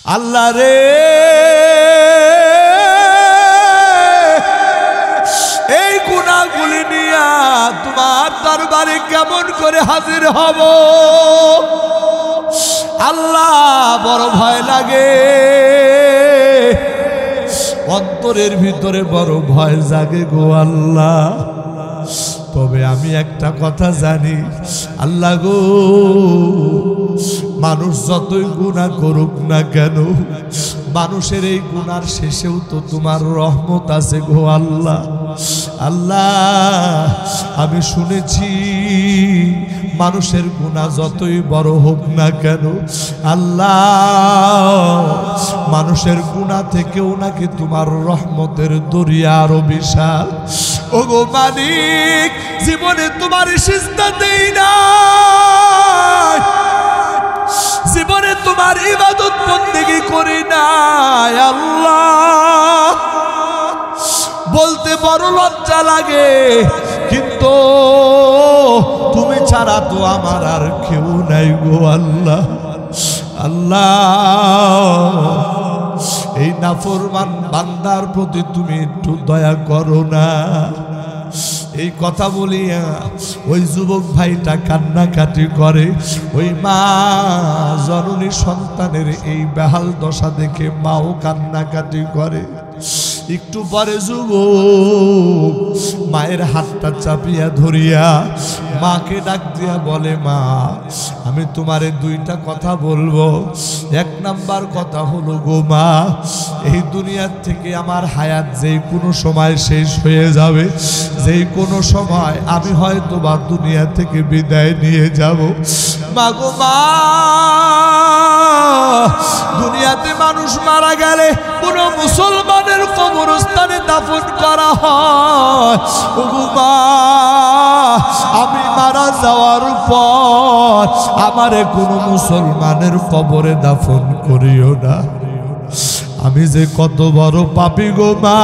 আল্লাহ রে এই গুনাহগুলি নিয়া তোমার দরবারে কেমন করে হাজির হব আল্লাহ বড় ভয় লাগে অন্তরের ভিতরে বড় ভয় জাগে গো আল্লাহ তবে আমি একটা কথা জানি আল্লাহ গো মানুষ যতই গুনাহ করুক না কেন মানুষের এই গুনার শেষেও তো তোমার রহমত আছে গো আল্লাহ আল্লাহ আমি শুনেছি মানুষের গুনাহ যতই বড় হোক না কেন আল্লাহ মানুষের গুনাহ থেকেও নাকি তোমার রহমতের দরিয়া আরো বিশাল ওগো মালিক জীবনে তোমার সিজদা দেই না জীবনে তোমার ইবাদত বন্দেগী করি না আল্লাহ বলতে বড় লজ্জা লাগে কিন্তু তুমি ছাড়া তো আমার আর কেউ নাই গো আল্লাহ আল্লাহ এই নাফরমান বান্দার প্রতি তুমি একটু দয়া করো না এই কথা বলিয়া ওই যুবক ভাইটা কান্নাকাটি করে ওই মা জননী সন্তানের এই বেহাল দশা দেখে মাও কান্নাকাটি করে একটু পরে যুবক মায়ের হাতটা চাপিয়া ধরিয়া মাকে ডাক দিয়া বলে মা আমি তোমারে দুইটা কথা বলবো এক নাম্বার কথা হলো গো মা এই দুনিয়ার থেকে আমার হায়াত যেই কোনো সময় শেষ হয়ে যাবে যেই কোনো সময় আমি হয়তো বা দুনিয়া থেকে বিদায় নিয়ে যাব মা গো মা দুনিয়াতে মানুষ মারা গেলে কোনো মুসলমানের কবরস্থানে দাফন করা হয় ওগো মা আমি মারা যাওয়ার পর আমারে কোনো মুসলমানের কবরে দাফন করিও না আমি যে কত বড় পাপী গো মা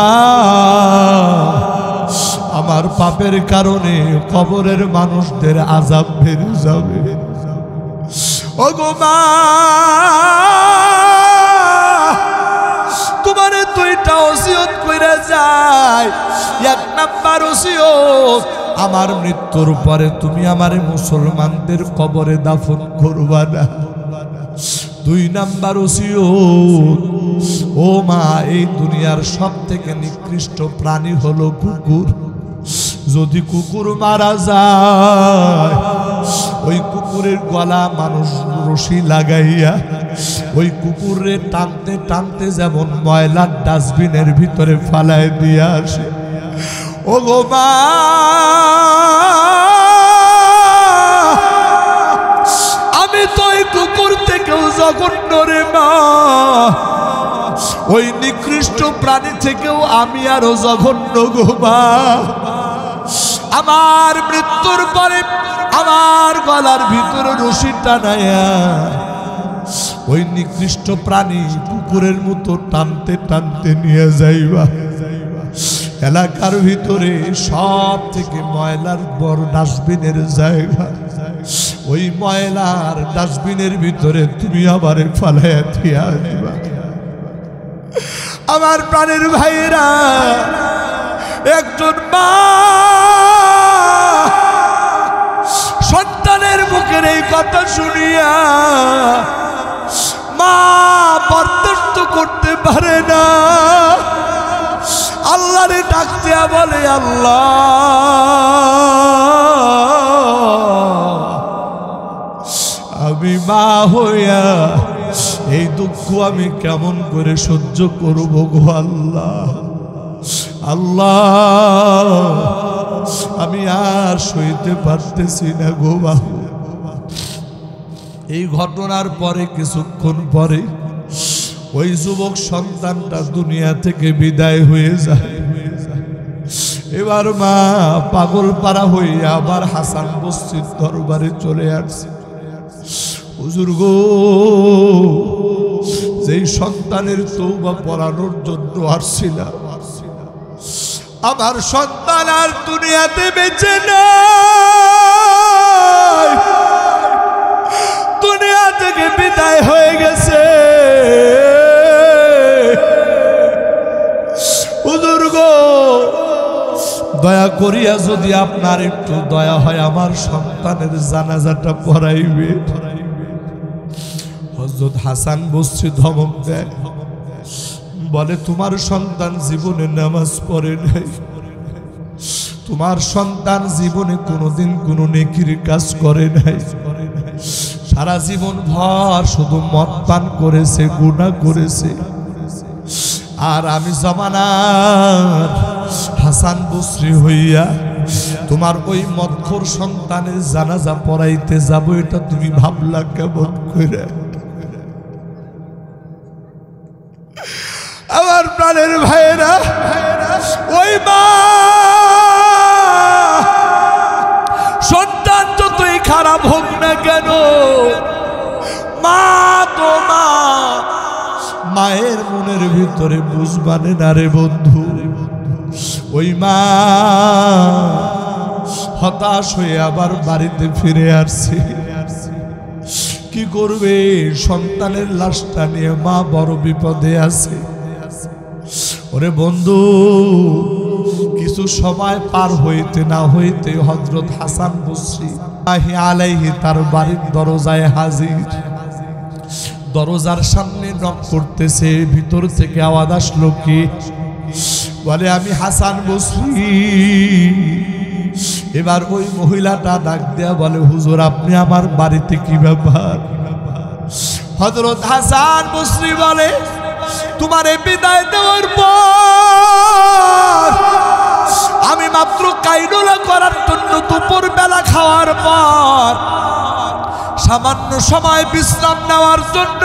আমার পাপের কারণে কবরের মানুষদের আযাব বেড়ে যাবে ওগো মা তোমারে দুইটা ওসিয়ত কইরা যায় এক নাম্বার ওসিয়ত আমার মৃত্যুর পরে তুমি আমারে মুসলমানদের কবরে দাফন করবা না দুই নাম্বার ওসিয়ত ও মা এই দুনিয়ার সবথেকে নিকৃষ্ট প্রাণী হলো কুকুর যদি কুকুর মারা যায় ওই কুকুরের গলা মানুষ রশি লাগাইয়া ওই কুকুরে টানতে টানতে যেমন ময়লার ডাস্টবিনের ভিতরে ফালায় দিয়ে আসে ও গো মা আমি তো ওই কুকুর থেকেও জঘন্য রে মা ওই নিকৃষ্ট প্রাণী থেকেও আমি আরো জঘন্য গো মা আমার মৃত্যুর পরে আমার গলার ভিতরে রশি টানায়া ওই নিকৃষ্ট প্রাণী কুকুরের মতো টানতে টানতে নিয়ে যাইবা এলাকার ভিতরে সব থেকে ময়লার বড় ডাস্টবিনের জায়গা ওই ময়লার ডাস্টবিনের ভিতরে তুমি আবার ফালাইয়া দিয়া দিবা আমার প্রাণের ভাইরা একজন মা সন্তানের মুখের এই কথা শুনিয়া মা বরদাস্ত করতে পারে না আল্লাহরে ডাক দিয়া বলে আল্লাহ আমি মা হইয়া এই দুঃখ আমি কেমন করে সহ্য করব গো আল্লাহ আল্লাহ আমি আর সইতে পারতেছি না গো বাবু এই ঘটনার পরে কিছুক্ষণ পরে ওই যুবক সন্তানটা দুনিয়া থেকে বিদায় হয়ে যায় এবার মা পাগল পারা হইয়া আবার হাসান বস্তির দরবারে চলে আসছে হুজুর গো যেই সন্তানের তওবা পড়ানোর জন্য আসছিলাম আমার সন্তান আর দুনিয়াতে বেঁচে নাই দুনিয়া থেকে বিদায় হয়ে গেছে দয়া করিয়া যদি আপনার একটু দয়া হয় আমার সন্তানের জানাজাটা পড়াইবে। হযরত হাসান বসরি ধমক দেয়, বলে তোমার সন্তান জীবনে নামাজ পড়ে নাই, তোমার সন্তান জীবনে কোনোদিন কোনো নেকির কাজ করে নাই, সারা জীবন ভর শুধু মদ পান করেছে, গুনাহ করেছে। আর আমি জমানার হাসান বসরি হইয়া তোমার ওই মদখোর সন্তানের জানাজা পড়াইতে যাব, এটা তুমি ভাবলা কেমন করে? আমার প্রাণের ভাইয়েরা, ওই মা সন্তান যতই খারাপ হোক না কেন, মা তো মা, মায়ের মনের ভিতরে বুঝবানে না রে বন্ধু। ওই মা হতাশ হয়ে আবার বাড়িতে ফিরে আসছে। কি করবে? সন্তানের লাশটা নিয়ে মা বড় বিপদে আছে। ওরে বন্ধু, কিছু সময় পার হইতে না হইতে হযরত হাসান বসরি আলাইহি তার বাড়ির দরজায় হাজির। দরজার সামনে নক করতেছে, ভিতর থেকে আওয়াজ আসলো, কি? বলে আমি হাসান বসরি। এবার ওই মহিলাটা ডাক দেয়া বলে, হুজুর আপনি আমার বাড়িতে কি ব্যাপার? হযরত হাসান বসরি বলে, তোমারে বিদায় দেওয়ার পর আমি মাত্র কাইলুলা করার জন্য দুপুর বেলা খাওয়ার পর সামান্য সময় বিশ্রাম নেওয়ার জন্য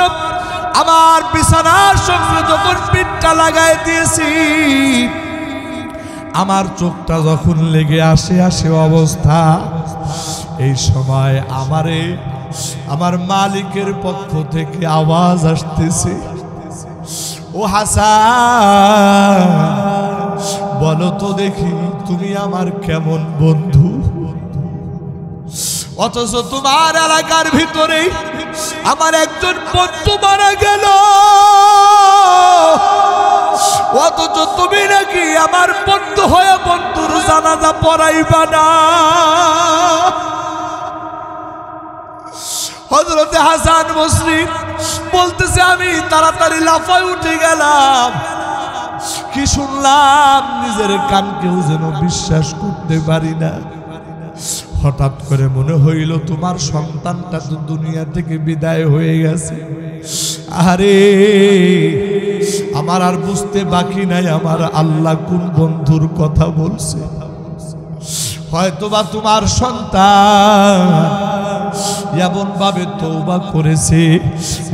আমার বিছানার সঙ্গে যখন পিঠটা লাগাই দিয়েছি, আমার চোখটা যখন লেগে আসে অবস্থা, এই সময় আমার মালিকের পক্ষ থেকে আওয়াজ আসতেছে, ও হাসান, বলো তো দেখি তুমি আমার কেমন বন্ধু? অথচ তোমার এলাকার ভিতরে আমার একজন বন্ধু মারা গেল, অথচ তুমি নাকি আমার বন্ধু হয়ে বন্ধুর জানাজা পড়াইবা না। হযরতে হাসান বসরি বলতেছে, আমি তাড়াতাড়ি লাফায় উঠে গেলাম। কি শুনলাম নিজের কানকেও যেন বিশ্বাস করতে পারি না। হঠাৎ করে মনে হইল তোমার সন্তানটা তো দুনিয়া থেকে বিদায় হয়ে গেছে। আরে আমার আর বুঝতে বাকি নাই আমার আল্লাহ কোন বন্ধুর কথা বলছে। হয়তোবা তোমার সন্তান এমন ভাবে তওবা করেছে,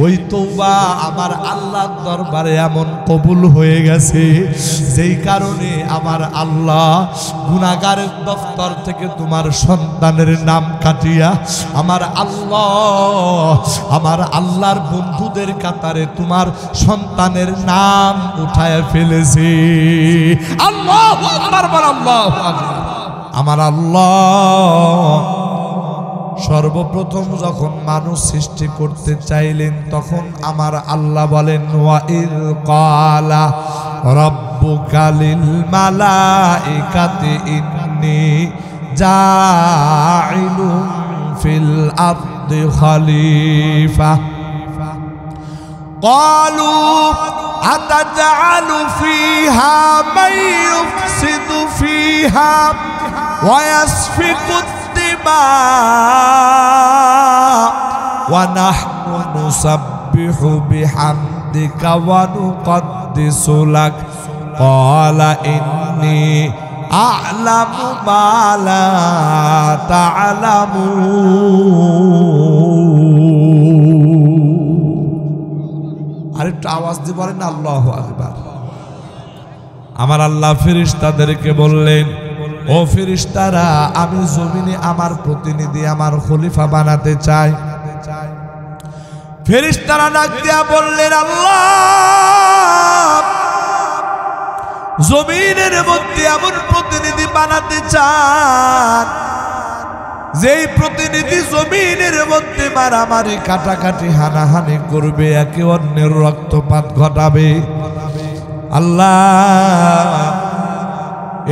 ওই তওবা আমার আল্লাহর দরবারে এমন কবুল হয়ে গেছে, যেই কারণে আমার আল্লাহ গুনাহগারের দফতর থেকে তোমার সন্তানের নাম কাটিয়া আমার আল্লাহর বন্ধুদের কাতারে তোমার সন্তানের নাম উঠায় ফেলেছে। আল্লাহু আকবার, আল্লাহু আকবার। আমার আল্লাহ সর্বপ্রথম যখন মানুষ সৃষ্টি করতে চাইলেন, তখন আমার আল্লাহ বলেন, ওয়া ইয ক্বালা রাব্বুকা লিল মালাইকাতি ইন্নী জাইলুন ফিল আরদি খলিফা ক্বালু আতাজআলু ফিহা মান ইউফসিদু ফিহা ওয়া ইয়াসফিকু ونحن نسبح بحمدك ونقدس لك قال إني أعلم ما لا تعلمون। আরেকটু আওয়াজ দিয়ে বলেন আল্লাহু আকবার। আমার আল্লাহ ফেরেশতাদেরকে বললেন, ও ফেরেশতারা, আমি জমিনে আমার প্রতিনিধি, আমার খলিফা বানাতে চাই। ফেরেশতারা ডাক দিয়া বললেন, আল্লাহ জমিনের মধ্যে এমন প্রতিনিধি বানাতে চান যেই প্রতিনিধি জমিনের মধ্যে মারামারি, কাটাকাটি, হানাহানি করবে, একে অন্যের রক্তপাত ঘটাবে। আল্লাহ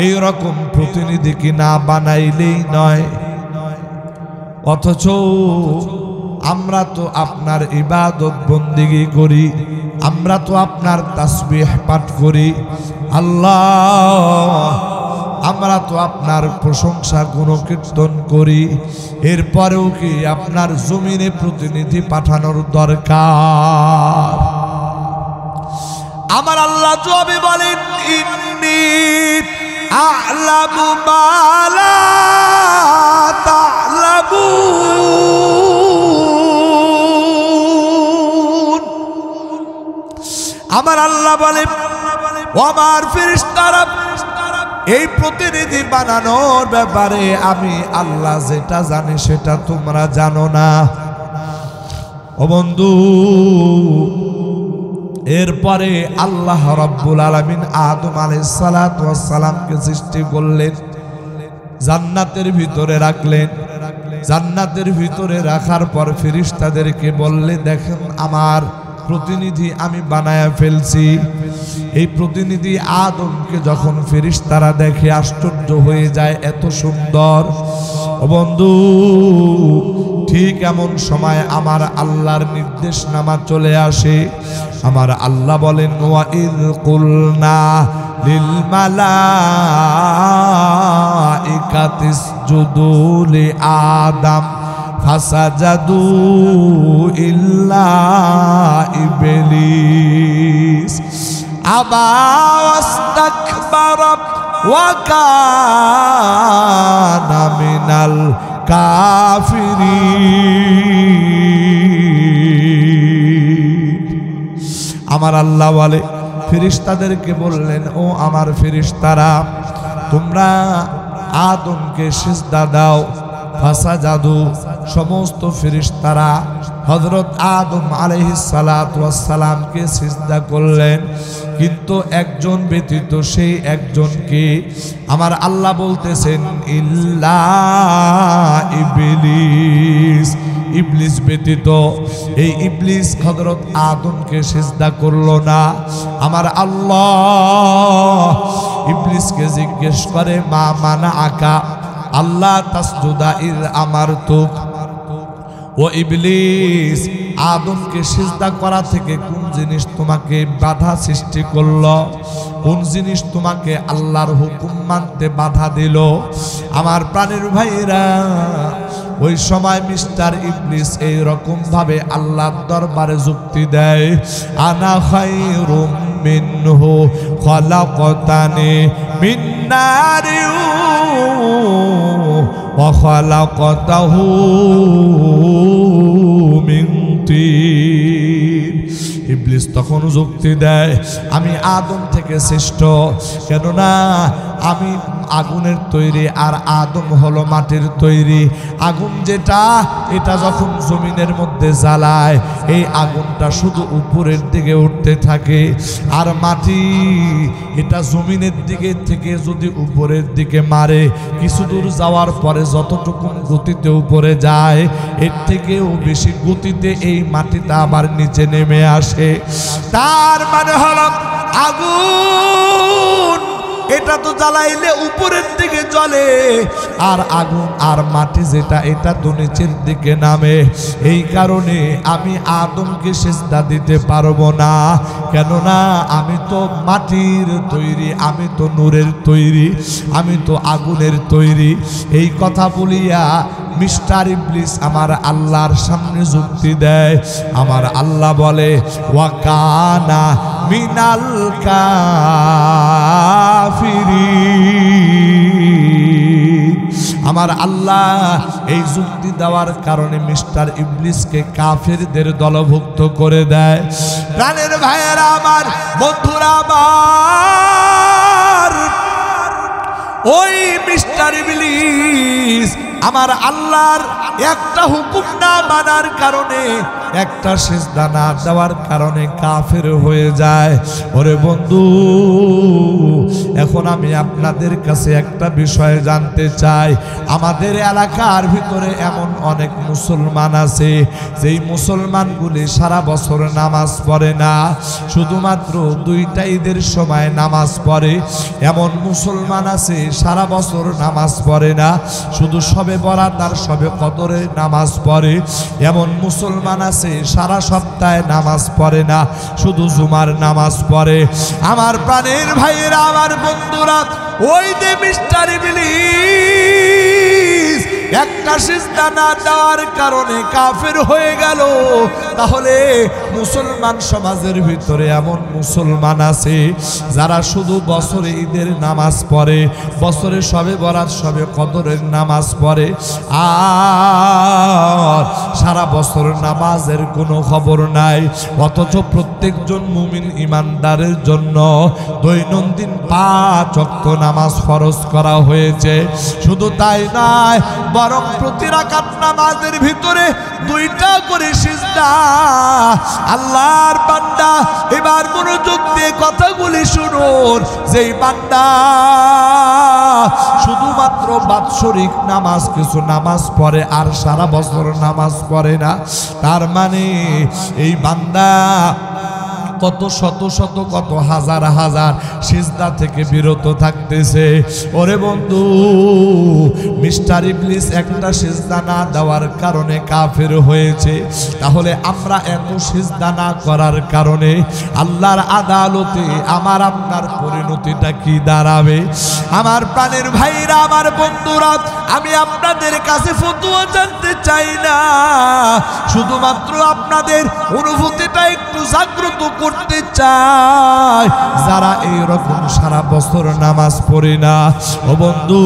এই রকম প্রতিনিধি কি না বানাইলেই নয়। অথচ আমরা তো আপনার ইবাদত বন্দেগী করি, আমরা তো আপনার তাসবিহ পাঠ করি আল্লাহ, আমরা তো আপনার প্রশংসা গুণকীর্তন করি, এরপরেও কি আপনার জমিনে প্রতিনিধি পাঠানোর দরকার? আমার আল্লাহ জবাবে বলেন, ইন্নী আ'লামু মা লা তা'লামুন। আমার আল্লাহ বলে, আমার ফেরেশতারা এই প্রতিনিধি বানানোর ব্যাপারে আমি আল্লাহ যেটা জানি সেটা তোমরা জানো না। ও বন্ধু, এরপরে আল্লাহ রাব্বুল আলামিন আদম আলাইহিস সালাতু ওয়াস সালামকে সৃষ্টি করলেন, জান্নাতের ভিতরে রাখলেন। জান্নাতের ভিতরে রাখার পর ফেরেশতাদেরকে বললে, দেখেন আমার প্রতিনিধি আমি বানায়া ফেলছি। এই প্রতিনিধি আদমকে যখন ফেরেশতারা দেখে আশ্চর্য হয়ে যায়, এত সুন্দর। ও বন্ধু, ঠিক এমন সময় আমার আল্লাহর নির্দেশনামা চলে আসে। আমার আল্লাহ বলেন, ওয়া ইয কুলনা লিল মালাইকাতি ইসজুদু লি আদম ফাসাজাদু ইল্লা ইবলিস আবা ওয়াস্তাকবারা ওয়া কানা মিনাল কাফিরিন। আমার আল্লাহ বলে, ফেরেশতাদেরকে বললেন, ও আমার ফেরেশতারা, তোমরা আদমকে সিজদা দাও। ফাসাজাদু, সমস্ত ফেরেশতারা হযরত আদম আলাইহিস সালাতু ওয়াস সালামকে সিজদা করলেন, কিন্তু একজন ব্যতীত, সেই একজনকে আমার আল্লাহ বলতেছেন, ইল্লা ইবলিস, ইবলিস ব্যতীত। এই ইবলিস হযরত আদমকে সিজদা করলো না। আমার আল্লাহ ইবলিসকে জিজ্ঞেস করে, মা মানা আকা আল্লাহ তাসজুদা ইয আমারতুক। ও ইবলিস, আদমকে সিজদা করা থেকে কোন জিনিস তোমাকে বাধা সৃষ্টি করলো? কোন জিনিস তোমাকে আল্লাহর হুকুম মানতে বাধা দিল? আমার প্রাণের ভাইরা, ওই সময় মিস্টার ইবলিস এই রকম ভাবে আল্লাহর দরবারে যুক্তি দেয়, আনা খায়রুম মিনহু খলাকতানি মিন নারিন ওয়া খলাকতাহু মিন তিন। ইবলিস তখন যুক্তি দেয়, আমি আদম থেকে শ্রেষ্ঠ, কেননা আমি আগুনের তৈরি আর আদম হলো মাটির তৈরি। আগুন যেটা, এটা যখন জমিনের মধ্যে জ্বালায়, এই আগুনটা শুধু উপরের দিকে উঠতে থাকে, আর মাটি এটা জমিনের দিকে থেকে যদি উপরের দিকে মারে, কিছু দূর যাওয়ার পরে যতটুকু গতিতে উপরে যায়, এর থেকেও বেশি গতিতে এই মাটিটা আবার নিচে নেমে আসে। তার মানে হলো আগুন এটা তো জ্বালাইলে উপরের দিকে জ্বলে, আর আগুন আর মাটি যেটা, এটা তো নিচের দিকে নামে। এই কারণে আমি আদমকে সিজদা দিতে পারবো না, কেননা আমি তো মাটির তৈরি, আমি তো নূরের তৈরি, আমি তো আগুনের তৈরি। এই কথা বলিয়া মিস্টার ইবলিস আমার আল্লাহর সামনে যুক্তি দেয়। আমার আল্লাহ বলে, ওয়া কানা মিনাল কাফিরিন। আমার আল্লাহ এই যুক্তি দেওয়ার কারণে মিস্টার ইবলিসকে কাফেরদের দলভুক্ত করে দেয়। প্রাণের ভাইয়েরা আমার, বন্ধুরা আমার, ওই মিস্টার ইবলিস আমার আল্লাহর একটা হুকুম না মানার কারণে একটা সিজদা না দেওয়ার কারণে কাফের হয়ে যায়। ওরে বন্ধু, এখন আমি আপনাদের কাছে একটা বিষয় জানতে চাই। আমাদের এলাকার ভিতরে এমন অনেক মুসলমান আছে যেই মুসলমানগুলি সারা বছর নামাজ পড়ে না, শুধুমাত্র দুইটা ঈদের সময় নামাজ পড়ে। এমন মুসলমান আছে সারা বছর নামাজ পড়ে না, শুধু শবে বরাত আর শবে কদরে নামাজ পড়ে। এমন মুসলমান আছে সারা সপ্তাহে নামাজ পড়ে না, শুধু জুমার নামাজ পড়ে। আমার প্রাণের ভাইয়েরা, আমার বন্ধুরা, ওই যে মিস্টার ইবলিস একটা সিজদা না দেওয়ার কারণে কাফের হয়ে গেল। তাহলে মুসলমান সমাজের ভিতরে এমন মুসলমান আছে যারা শুধু বছরে ঈদের নামাজ পড়ে, বছরে শবে বরাত শবে কদরের নামাজ পড়ে, আর সারা বছর নামাজের কোনো খবর নাই। অথচ প্রত্যেকজন মুমিন ইমানদারের জন্য দৈনন্দিন 5 ওয়াক্ত নামাজ ফরজ করা হয়েছে। শুধু তাই নয়, বরং প্রতি রাকাত নামাজের ভিতরে 2টা করে সিজদা। আল্লাহর বান্দা, এবার মনোযোগ দিয়ে কথাগুলি শুনুন। যেই বান্দা শুধুমাত্র বাৎসরিক নামাজ কিছু নামাজ পড়ে আর সারা বছর নামাজ পড়ে না, তার মানে এই বান্দা কত শত শত কত হাজার হাজার সিজদা থেকে বিরত থাকতেছে। ওরে বন্ধু, মিস্টার ইবলিস একটা সিজদা না দেওয়ার কারণে কাফের হয়েছে। তাহলে আমরা এত সিজদা না করার কারণে আল্লাহর আদালতে আমার আপনার পরিণতিটা কি দাঁড়াবে? আমার প্রাণের ভাইরা, আমার বন্ধুরা, আমি আপনাদের কাছে ফতোয়া জানতে চাই না, শুধুমাত্র আপনাদের অনুভূতিটা একটু জাগ্রত করতে চাই। যারা এই রকম সারা বছর নামাজ পড়ে না, ও বন্ধু,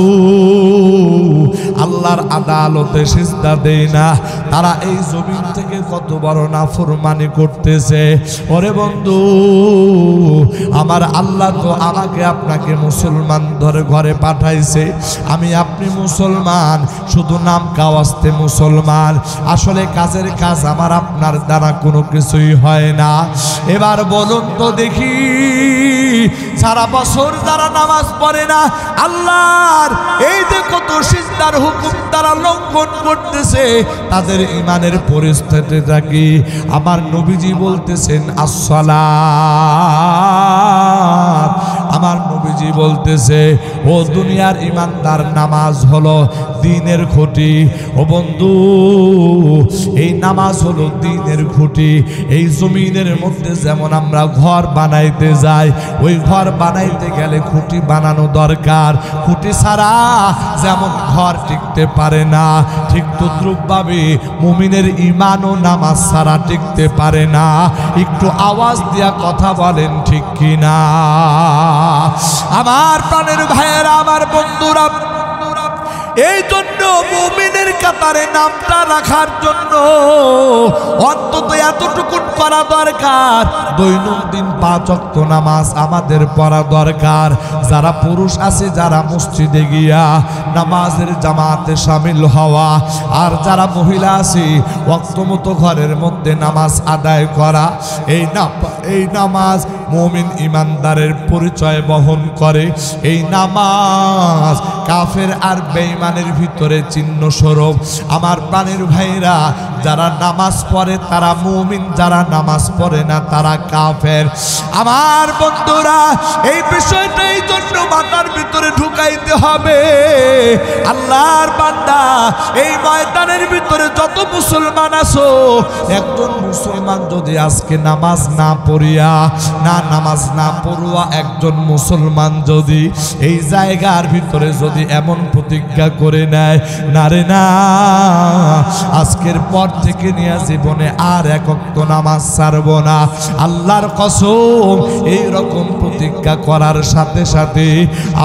আল্লাহর আদালতে সিজদা দেয় না, তারা এই জমিন থেকে কত বড় নাফরমানি করতেছে। ওরে বন্ধু, আমার আল্লাহ তো আমাকে আপনাকে মুসলমান ধরে ঘরে পাঠাইছে। আমি আপনি মুসলমান, শুধু নাম কাওয়াস্তে মুসলমান, আসলে কাজের কাজ আমার আপনার দ্বারা কোনো কিছুই হয় না। এবার বলুন তো দেখি, সারা বছর যারা নামাজ পড়ে না, আল্লাহর এই যে কত সিজদার হুকুম তারা লঙ্ঘন করতেছে, তাদের ইমানের পরিস্থিতিটা কি? আমার নবীজি বলতেছেন আসসালাত। আমার নবীজি বলতেছে, ও দুনিয়ার ইমানদার, নামাজ হলো দ্বীনের খুঁটি। ও বন্ধু, এই নামাজ হলো দ্বীনের খুঁটি। এই জমিনের মধ্যে যেমন আমরা ঘর বানাইতে যাই, ওই ঘর বানাইতে গেলে খুঁটি বানানো দরকার। খুঁটি ছাড়া যেমন ঘর টিকতে পারে না, ঠিক তদ্রূপভাবে মুমিনের ঈমান ও নামাজ ছাড়া টিকতে পারে না। একটু আওয়াজ দিয়া কথা বলেন, ঠিক কিনা? আমার প্রাণের ভাইয়েরা, আমার বন্ধুরা, এই জন্য মুমিনের কাতারে নামটা রাখার জন্য অন্তত এতটুকু করা দরকার, দৈনন্দিন 5 ওয়াক্ত নামাজ আমাদের পড়া দরকার। যারা পুরুষ আছে, যারা মসজিদে গিয়া নামাজের জামাতে শামিল হওয়া, আর যারা মহিলা আছে ওয়াক্ত মতো ঘরের মধ্যে নামাজ আদায় করা। এই নামাজ মুমিন ইমানদারের পরিচয় বহন করে। এই নামাজ কাফের আর বেঈমানের ভিতরে চিহ্ন স্বরূপ। আমার প্রাণের ভাইরা, যারা নামাজ পড়ে তারা মুমিন, যারা নামাজ পড়ে না তারা কাফের। আমার বন্ধুরা, এই বিষয়টা এই জন্য মাথার ভিতরে ঢুকাইতে হবে। আল্লাহর বান্দা, এই ময়দানের ভিতরে যত মুসলমান আছো, একজন মুসলমান যদি আজকে নামাজ না পড়িয়া, নামাজ না পড়ুয়া একজন মুসলমান যদি এই জায়গার ভিতরে যদি এমন প্রতিজ্ঞা করে নেয়, না রে না, আজকের পর থেকে নিয়ে জীবনে আর 1 ওয়াক্ত নামাজ ছাড়ব না, আল্লাহর কসম, এই রকম প্রতিজ্ঞা করার সাথে সাথে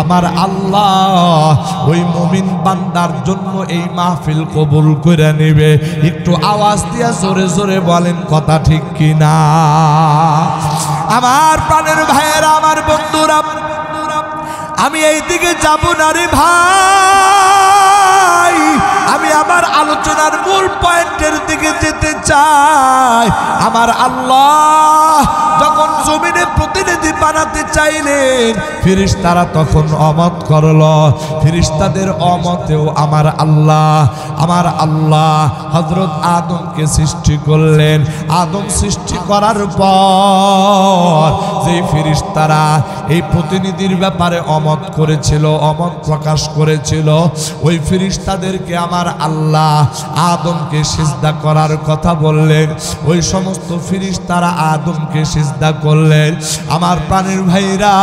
আমার আল্লাহ ওই মুমিন বান্দার জন্য এই মাহফিল কবুল করে নেবে। একটু আওয়াজ দিয়া জোরে জোরে বলেন, কথা ঠিক কিনা? আমার প্রাণের ভাইয়েরা, আমার বন্ধুরা, আমি এই দিকে যাব না রে ভাই। ভাই, আমি আমার আলোচনার মূল পয়েন্টের দিকে যেতে চাই। আমার আল্লাহ যখন জমিনে প্রতিনিধি বানাতে চাইলেন, ফেরেশতারা তখন অমত করলো। ফেরেশতাদের অমতেও আমার আল্লাহ হযরত আদমকে সৃষ্টি করলেন। আদম সৃষ্টি করার পর যে ফেরেশতারা এই প্রতিনিধির ব্যাপারে অমত করেছিল, অমত প্রকাশ করেছিল, ওই ফেরেশতাদেরকে আমার আল্লাহ আদমকে সিজদা করার কথা বললেন। ওই সমস্ত ফেরেশতারা আদমকে সিজদা করলেন। আমার প্রাণের ভাইরা,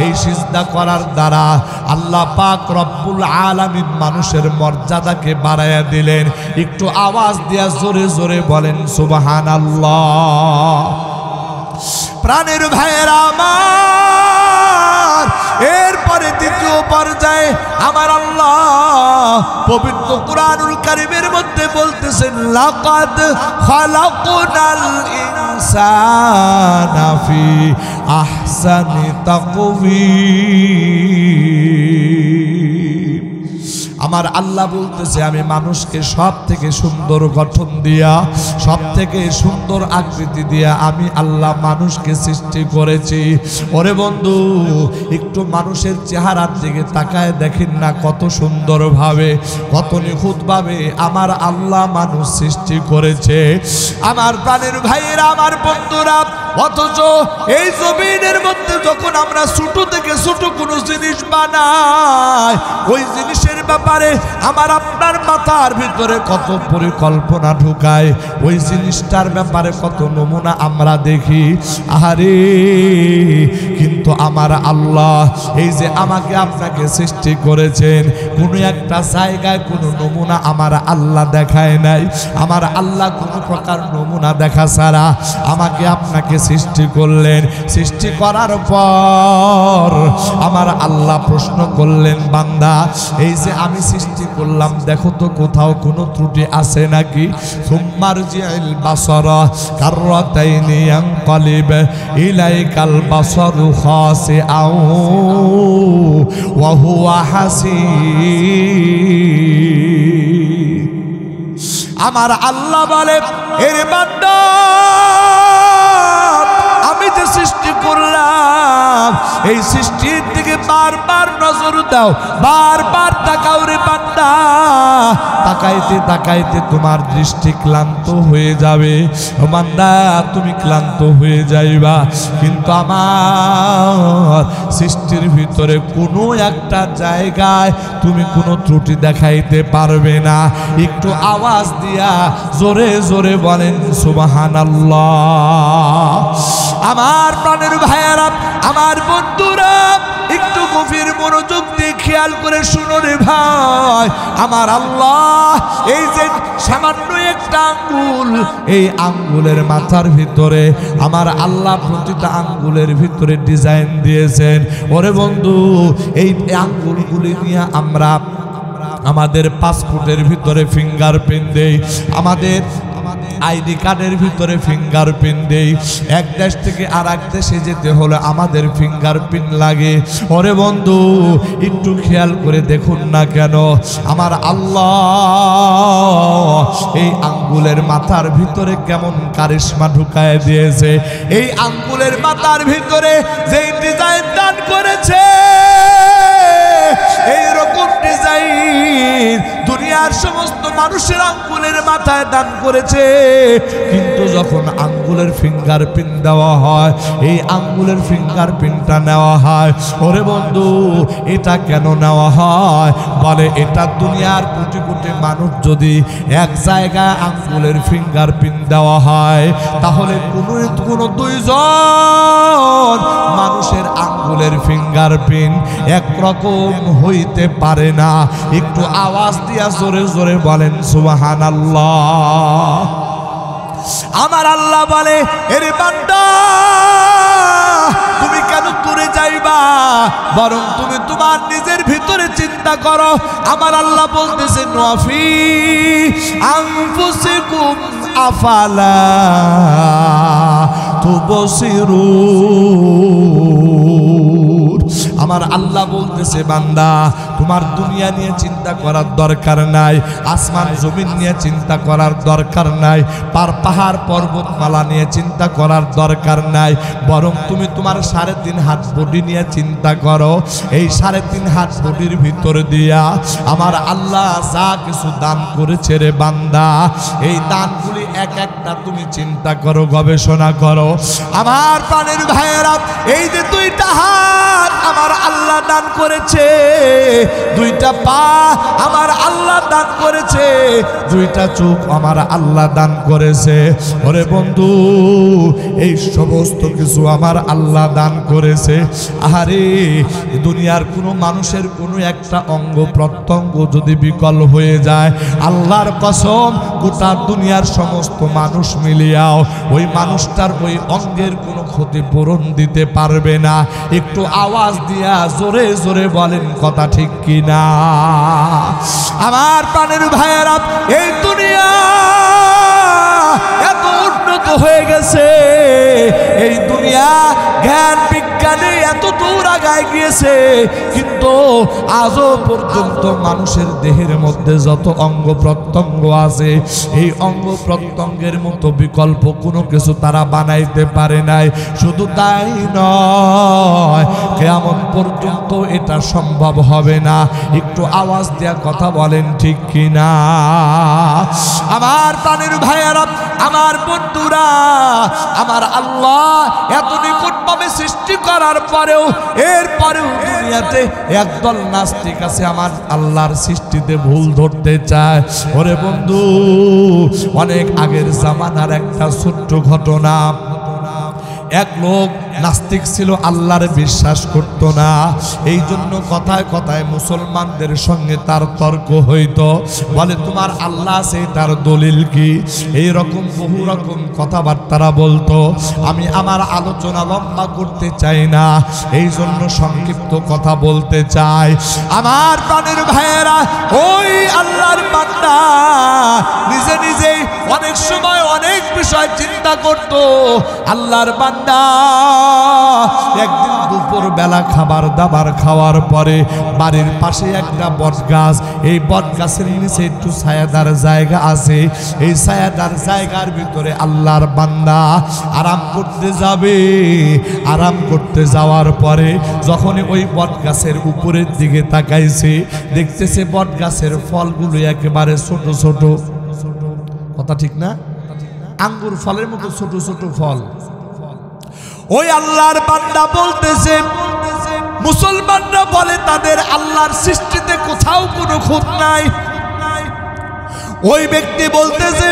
এই সিজদা করার দ্বারা আল্লাহ পাক রব্বুল আলামিন মানুষের মর্যাদাকে বাড়াইয়া দিলেন। একটু আওয়াজ দিয়া জোরে জোরে বলেন সুবহানাল্লাহ। প্রাণের ভাইরা আমার, এরপরে দ্বিতীয় পর্যায়ে আমার আল্লাহ পবিত্র কুরআনুল কারীমের মধ্যে বলতেছেন, লাকাদ খালাকনাল ইনসানা ফি আহসানি তাকওয়িম। আমার আল্লাহ বলতেছে, আমি মানুষকে সব থেকে সুন্দর গঠন দিয়া, সব থেকে সুন্দর আকৃতি দিয়া আমি আল্লাহ মানুষকে সৃষ্টি করেছি। ওরে বন্ধু, একটু মানুষের চেহারার দিকে তাকায় দেখেন না, কত সুন্দরভাবে, কত নিখুঁতভাবে আমার আল্লাহ মানুষ সৃষ্টি করেছে। আমার প্রাণের ভাইয়েরা, আমার বন্ধুরা, অথচ এই জমিনের মধ্যে যখন আমরা ছোট থেকে ছোট কোনো জিনিস বানাই, ওই জিনিসের ব্যাপারে আমার আপনার মাথার ভিতরে কত পরিকল্পনা ঢুকায়, ওই জিনিসটার ব্যাপারে কত নমুনা আমরা দেখি। আরে কিন্তু আমার আল্লাহ এই যে আমাকে আপনাকে সৃষ্টি করেছেন, কোনো একটা জায়গায় কোনো নমুনা আমার আল্লাহ দেখায় নাই। আমার আল্লাহ কোনো প্রকার নমুনা দেখা ছাড়া আমাকে আপনাকে সৃষ্টি করলেন। সৃষ্টি করার পর আমার আল্লাহ প্রশ্ন করলেন, বান্দা, এই যে আমি সৃষ্টি করলাম, দেখো তো কোথাও কোনো ত্রুটি আছে নাকি? সুম্মারজিল বাসারা কাররাতাইনি ইয়ানকালিব ইলাইকাল বাসারু খাসিআউ ওয়া হুয়া হাসিব। আমার আল্লাহ বলে, এর বান্দা, আমি যে সৃষ্টি করলাম, এই সৃষ্টির দিকে বারবার নজর দাও, বারবার তাকাও রে বান্দা। তাকাইতে তাকাইতে তোমার দৃষ্টি ক্লান্ত হয়ে যাবে। ও বান্দা, তুমি ক্লান্ত হয়ে যাইবা, কিন্তু আমার সৃষ্টির ভিতরে কোনো একটা জায়গায় তুমি কোনো ত্রুটি দেখাইতে পারবে না। একটু আওয়াজ দিয়া জোরে জোরে বলেন সুবহানাল্লাহ। আমার প্রাণের ভাইয়েরা, আমার বন্ধুরা, একটু গভীর মনোযোগ দিয়ে খেয়াল করে শুনো রে ভাই। আমার আল্লাহ এই যে সামান্য একটা আঙ্গুল, এই আঙ্গুলের মাথার ভিতরে আমার আল্লাহ প্রতিটা আঙ্গুলের ভিতরে ডিজাইন দিয়েছেন। ওরে বন্ধু, এই আঙ্গুলগুলি নিয়ে আমরা আমাদের পাসপোর্টের ভিতরে ফিঙ্গারপ্রিন্ট দেই, আমাদের আইডি কার্ডের ভিতরে ফিঙ্গারপ্রিন্ট দেই। এক দেশ থেকে আর এক দেশে যেতে হলে আমাদের ফিঙ্গারপ্রিন্ট লাগে। ওরে বন্ধু, একটু খেয়াল করে দেখুন না কেন আমার আল্লাহ এই আঙ্গুলের মাথার ভিতরে কেমন কারিশমা ঢুকায় দিয়েছে। এই আঙ্গুলের মাথার ভিতরে যেই ডিজাইন দান করেছে, এইরকম ডিজাইন দুনিয়ার সমস্ত মানুষের আঙ্গুলের মাথায় দান করেছে। কিন্তু যখন আঙ্গুলের ফিঙ্গারপ্রিন্ট দেওয়া হয়, এই আঙ্গুলের ফিঙ্গারপ্রিন্টটা নেওয়া হয়, ওরে বন্ধু, এটা কেন নেওয়া হয়? বলে, এটা দুনিয়ার কোটি কোটি মানুষ যদি এক জায়গায় আঙ্গুলের ফিঙ্গারপ্রিন্ট দেওয়া হয়, তাহলে কোনো দুইজন মানুষের আঙ্গুলের ফিঙ্গারপ্রিন্ট একরকম হইতে পারে না। একটু আওয়াজ দিয়া জোরে জোরে বলেন সুবহানাল্লাহ। আমার আল্লাহ বলে, এর বান্দা, তুমি কেন দূরে যাইবা? বরং তুমি তোমার নিজের ভিতরে চিন্তা করো। আমার আল্লাহ বলতেছেন, ওয়াফি আনফুসিকুম আফালা তুবসিরুন। আমার আল্লাহ বলতেছে বান্দা তোমার দুনিয়া নিয়ে চিন্তা করার দরকার নাই, আসমান জমিন নিয়ে চিন্তা করার দরকার নাই, পাহাড় পর্বতমালা নিয়ে চিন্তা করার দরকার নাই, বরং তুমি তোমার 3.5 হাত বডি নিয়ে চিন্তা করো। এই 3.5 হাত বডির ভিতর দিয়া আমার আল্লাহ যা কিছু দান করেছে রে বান্দা, এই দানগুলি এক একটা তুমি চিন্তা করো, গবেষণা করো। আমার প্রাণের ভাইয়েরা, এই যে 2টা হাত আমার আল্লাহ দান করেছে, 2টা পা আমার আল্লাহ দান করেছে, 2টা চোখ আমার আল্লাহ দান করেছে। ওরে বন্ধু, এই সমস্ত কিছু আমার আল্লাহ দান করেছে। আরে দুনিয়ার কোনো মানুষের কোনো একটা অঙ্গ প্রত্যঙ্গ যদি বিকল হয়ে যায়, আল্লাহর কসম গোটা দুনিয়ার সমস্ত মানুষ মিলিয়াও ওই মানুষটার ওই অঙ্গের কোনো ক্ষতিপূরণ দিতে পারবে না। একটু আওয়াজ দিয়া জোরে জোরে বলেন কথা ঠিক কিনা? আমার প্রাণের ভাইয়েরা, এই দুনিয়া এত উন্নত হয়ে গেছে, এই দুনিয়া জ্ঞান বিজ্ঞানে এত দূর আগায় গিয়েছে, কিন্তু আজও পর্যন্ত মানুষের দেহের মধ্যে যত অঙ্গ প্রত্যঙ্গ আছে, এই অঙ্গ প্রত্যঙ্গের মতো বিকল্প কোনো কিছু তারা বানাইতে পারে নাই। শুধু তাই নয়, কিয়ামত পর্যন্ত এটা সম্ভব হবে না। একটু আওয়াজ দেয়া কথা বলেন ঠিক কিনা? আমার প্রাণের ভাইয়েরা, আমার বন্ধুরা, আমার আল্লাহ এত নিকটভাবে সৃষ্টি করার পরেও এরপরেও দুনিয়াতে একদল নাস্তিক আছে আমার আল্লাহর সৃষ্টিতে ভুল ধরতে চায়। ওরে বন্ধু, অনেক আগের জামানার একটা ছোট্ট ঘটনা। এক লোক নাস্তিক ছিল, আল্লাহর বিশ্বাস করত না, এই জন্য কথায় কথায় মুসলমানদের সঙ্গে তার তর্ক হইতো। বলে তোমার আল্লাহ আছে, তার দলিল কি? এই রকম বহু রকম কথাবার্তারা বলতো। আমি আমার আলোচনা লম্বা করতে চাই না, এই জন্য সংক্ষিপ্ত কথা বলতে চাই। আমার প্রাণের ভাইয়েরা, ওই আল্লাহর বান্দা নিজে নিজেই অনেক সময় অনেক বিষয় চিন্তা করত। আল্লাহর বান্দা একদিন দুপুর বেলা খাবার দাবার খাওয়ার পরে বাড়ির পাশে একটা বট গাছ, এই বট গাছের নিচে একটু ছায়াদার জায়গা আছে, এই ছায়াদার জায়গার ভিতরে আল্লাহর বান্দা আরাম করতে যাবে। আরাম করতে যাওয়ার পরে যখন ওই বট গাছের উপরের দিকে তাকাইছে, দেখতেছে বট গাছের ফলগুলো একেবারে ছোট ছোট। কথা ঠিক না? আঙ্গুর ফলের মতো ছোট ছোট ফল। ওই আল্লাহর বান্দা বলতেছে, মুসলমানরা বলে তাদের আল্লাহর সৃষ্টিতে কোথাও কোনো খুঁত নাই। ওই ব্যক্তি বলতেছে,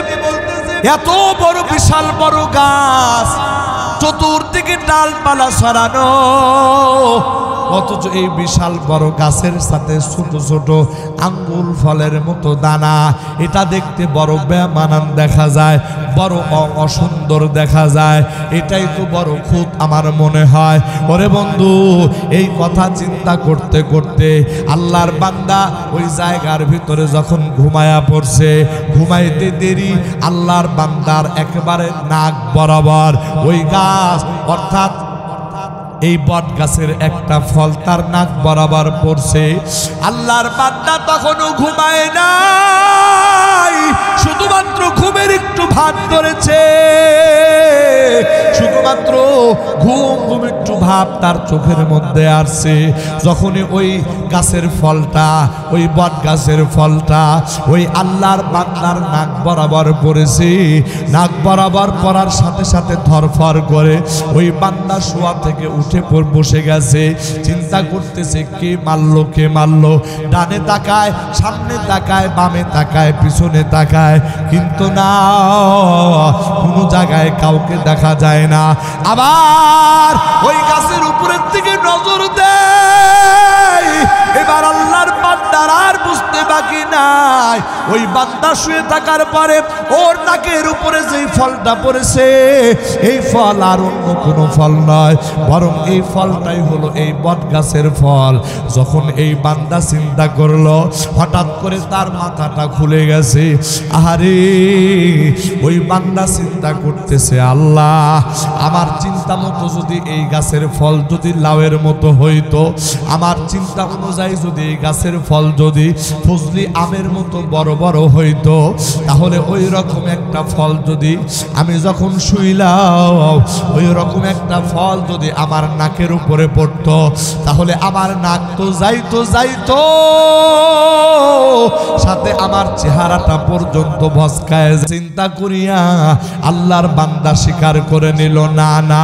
এত বড় বিশাল বড় গাছ, চতুর্দিকে ডালপালা ছড়ানো, অথচ এই বিশাল বড় গাছের সাথে ছোট ছোট আঙ্গুর ফলের মতো দানা, এটা দেখতে বড় বেমানান দেখা যায়, বড় অসুন্দর দেখা যায়। এটাই তো বড় খুঁত আমার মনে হয়। ওরে বন্ধু, এই কথা চিন্তা করতে করতে আল্লাহর বান্দা ওই জায়গার ভিতরে যখন ঘুমায়া পড়ছে, ঘুমাইতে দেরি আল্লাহর বান্দার একেবারে নাক বরাবর ওই গাছ, অর্থাৎ এই বট গাছের একটা ফল তার নাক বরাবর পড়ছে। আল্লাহর বান্দা তখনও ঘুমায় নাই, শুধুমাত্র ঘুমের একটু ভান ধরেছে, শুধুমাত্র ঘুম ঘুম একটু ভাব তার চোখের মধ্যে আসছে। যখনই ওই গাছের ফলটা, ওই বট গাছের ফলটা ওই আল্লাহর বান্দার নাক বরাবর পড়েছে, নাক বরাবর পড়ার সাথে সাথে ধরফর করে ওই বান্দা শোয়া থেকে উঠে বসে গেছে। চিন্তা করতেছে কে মারলো, কে মারলো। ডানে তাকায়, সামনে তাকায়, বামে তাকায়, পিছনে তাকায়, কিন্তু না, কোনো জায়গায় কাউকে দেখা যায় না। আবার ওই গাছের উপরের দিকে নজর দেয়। এবার আল্লাহর বান্দার আর বুঝতে বাকি নাই, নাই। ওই বান্দা শুয়ে থাকার পরে ওর নাকের উপরে যেই ফলটা পড়েছে এই ফল আর অন্য কোনো ফল নয়, বরং এই ফলটাই হলো এই বট গাছের ফল। যখন এই বান্দা চিন্তা করলো, হঠাৎ করে তার মাথাটা খুলে গেছে। আরে ওই বান্দা চিন্তা করতেছে, আল্লাহ আমার চিন্তা মতো যদি এই গাছের ফল যদি লাউয়ের মতো হইতো, আমার চিন্তা অনুযায়ী যদি এই গাছের ফল যদি ফজলি আমের মতো বড় বড় হইতো, তাহলে ওই রকম একটা ফল যদি আমি যখন শুইলাম ওই রকম একটা ফল যদি আমার নাকের উপরে পড়তো, তাহলে আমার নাক তো যাইতো সাথে আমার চেহারাটা পর্যন্ত ভস্কায়। চিন্তা করিয়া আল্লাহর বান্দা স্বীকার করে নিল, না না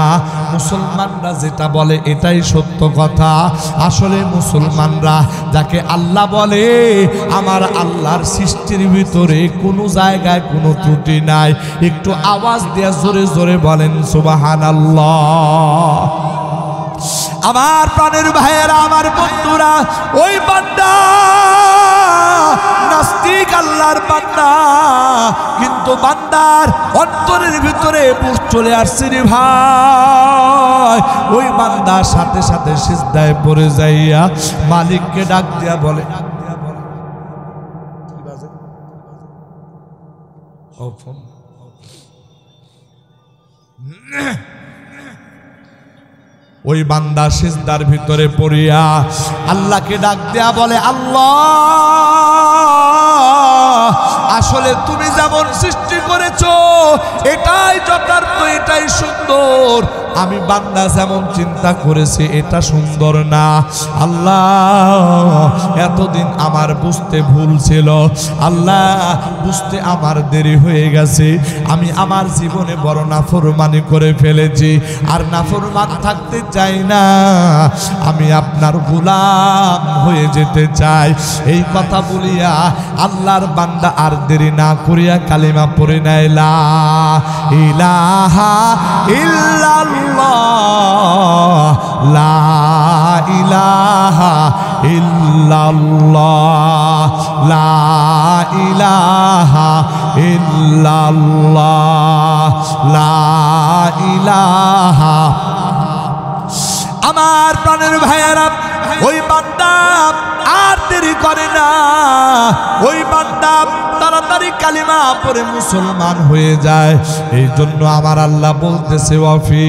মুসলমানরা যেটা বলে এটাই সত্য কথা। আসলে মুসলমানরা যাকে আল্লাহ বলে, আমার আল্লাহর সৃষ্টির ভিতরে কোনো জায়গায় কোনো ত্রুটি নাই। একটু আওয়াজ দিয়ে জোরে জোরে বলেন সুবহানাল্লাহ। আমার প্রাণের ভাইয়েরা, আমার বন্ধুরা, ওই বান্দা নাস্তিক আল্লাহর বান্দা, কিন্তু বান্দার অন্তরের ভিতরে বুঝ চলে আসছে রে ভাই। ওই বান্দার সাথে সাথে সিজদায় পড়ে যাইয়া মালিককে ডাক দিয়া বলে, ওই বান্দা সিজদার ভিতরে পড়িয়া আল্লাহকে ডাক দেয়া বলে, আল্লাহ আসলে তুমি যেমন সৃষ্টি করেছো এটাই যথার্থ, এটাই সুন্দর। আমি বান্দা যেমন চিন্তা করেছি এটা সুন্দর না। আল্লাহ এতদিন আমার বুঝতে ভুল ছিল, আল্লাহ বুঝতে আমার দেরি হয়ে গেছে। আমি আমার জীবনে বড় নাফরমানি করে ফেলেছি, আর নাফরমান থাকতে চাই না। আমি আপনার গোলাম হয়ে যেতে চাই। এই কথা বলিয়া আল্লাহর বান্দা আর দেরি না করিয়া কালিমা পড়ে নেয়, লা ইলাহা ইল্লাল্লাহ, লা ইলাহা ইল্লাল্লাহ, লা ইলাহা ইল্লাল্লাহ, লা ইলাহা। আমার প্রাণের ভাইয়েরা, ওই বান্দা আর দেরি করে না। ওই বান্দা তাড়াতাড়ি কালিমা পড়ে মুসলমান হয়ে যায়। এই জন্য আমার আল্লাহ বলতেছে, ওয়াফি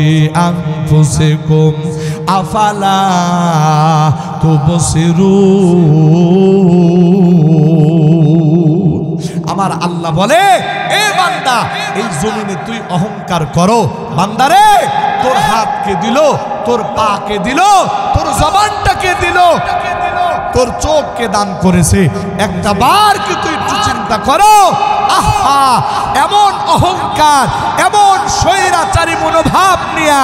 আনফুসিকুম আফালা তুবসিরুন। আমার আল্লাহ বলে, এ বান্দা এই জমিনে তুই অহংকার করো। বান্দারে তোর হাতকে দিল, তোর পাকে দিল, তোর জবানটাকে দিল, তোর চোখকে দান করেছে। একটা বার কি তুই একটু চিন্তা করো, আহা এমন অহংকার, এমন স্বৈরাচারী মনোভাব নিয়ে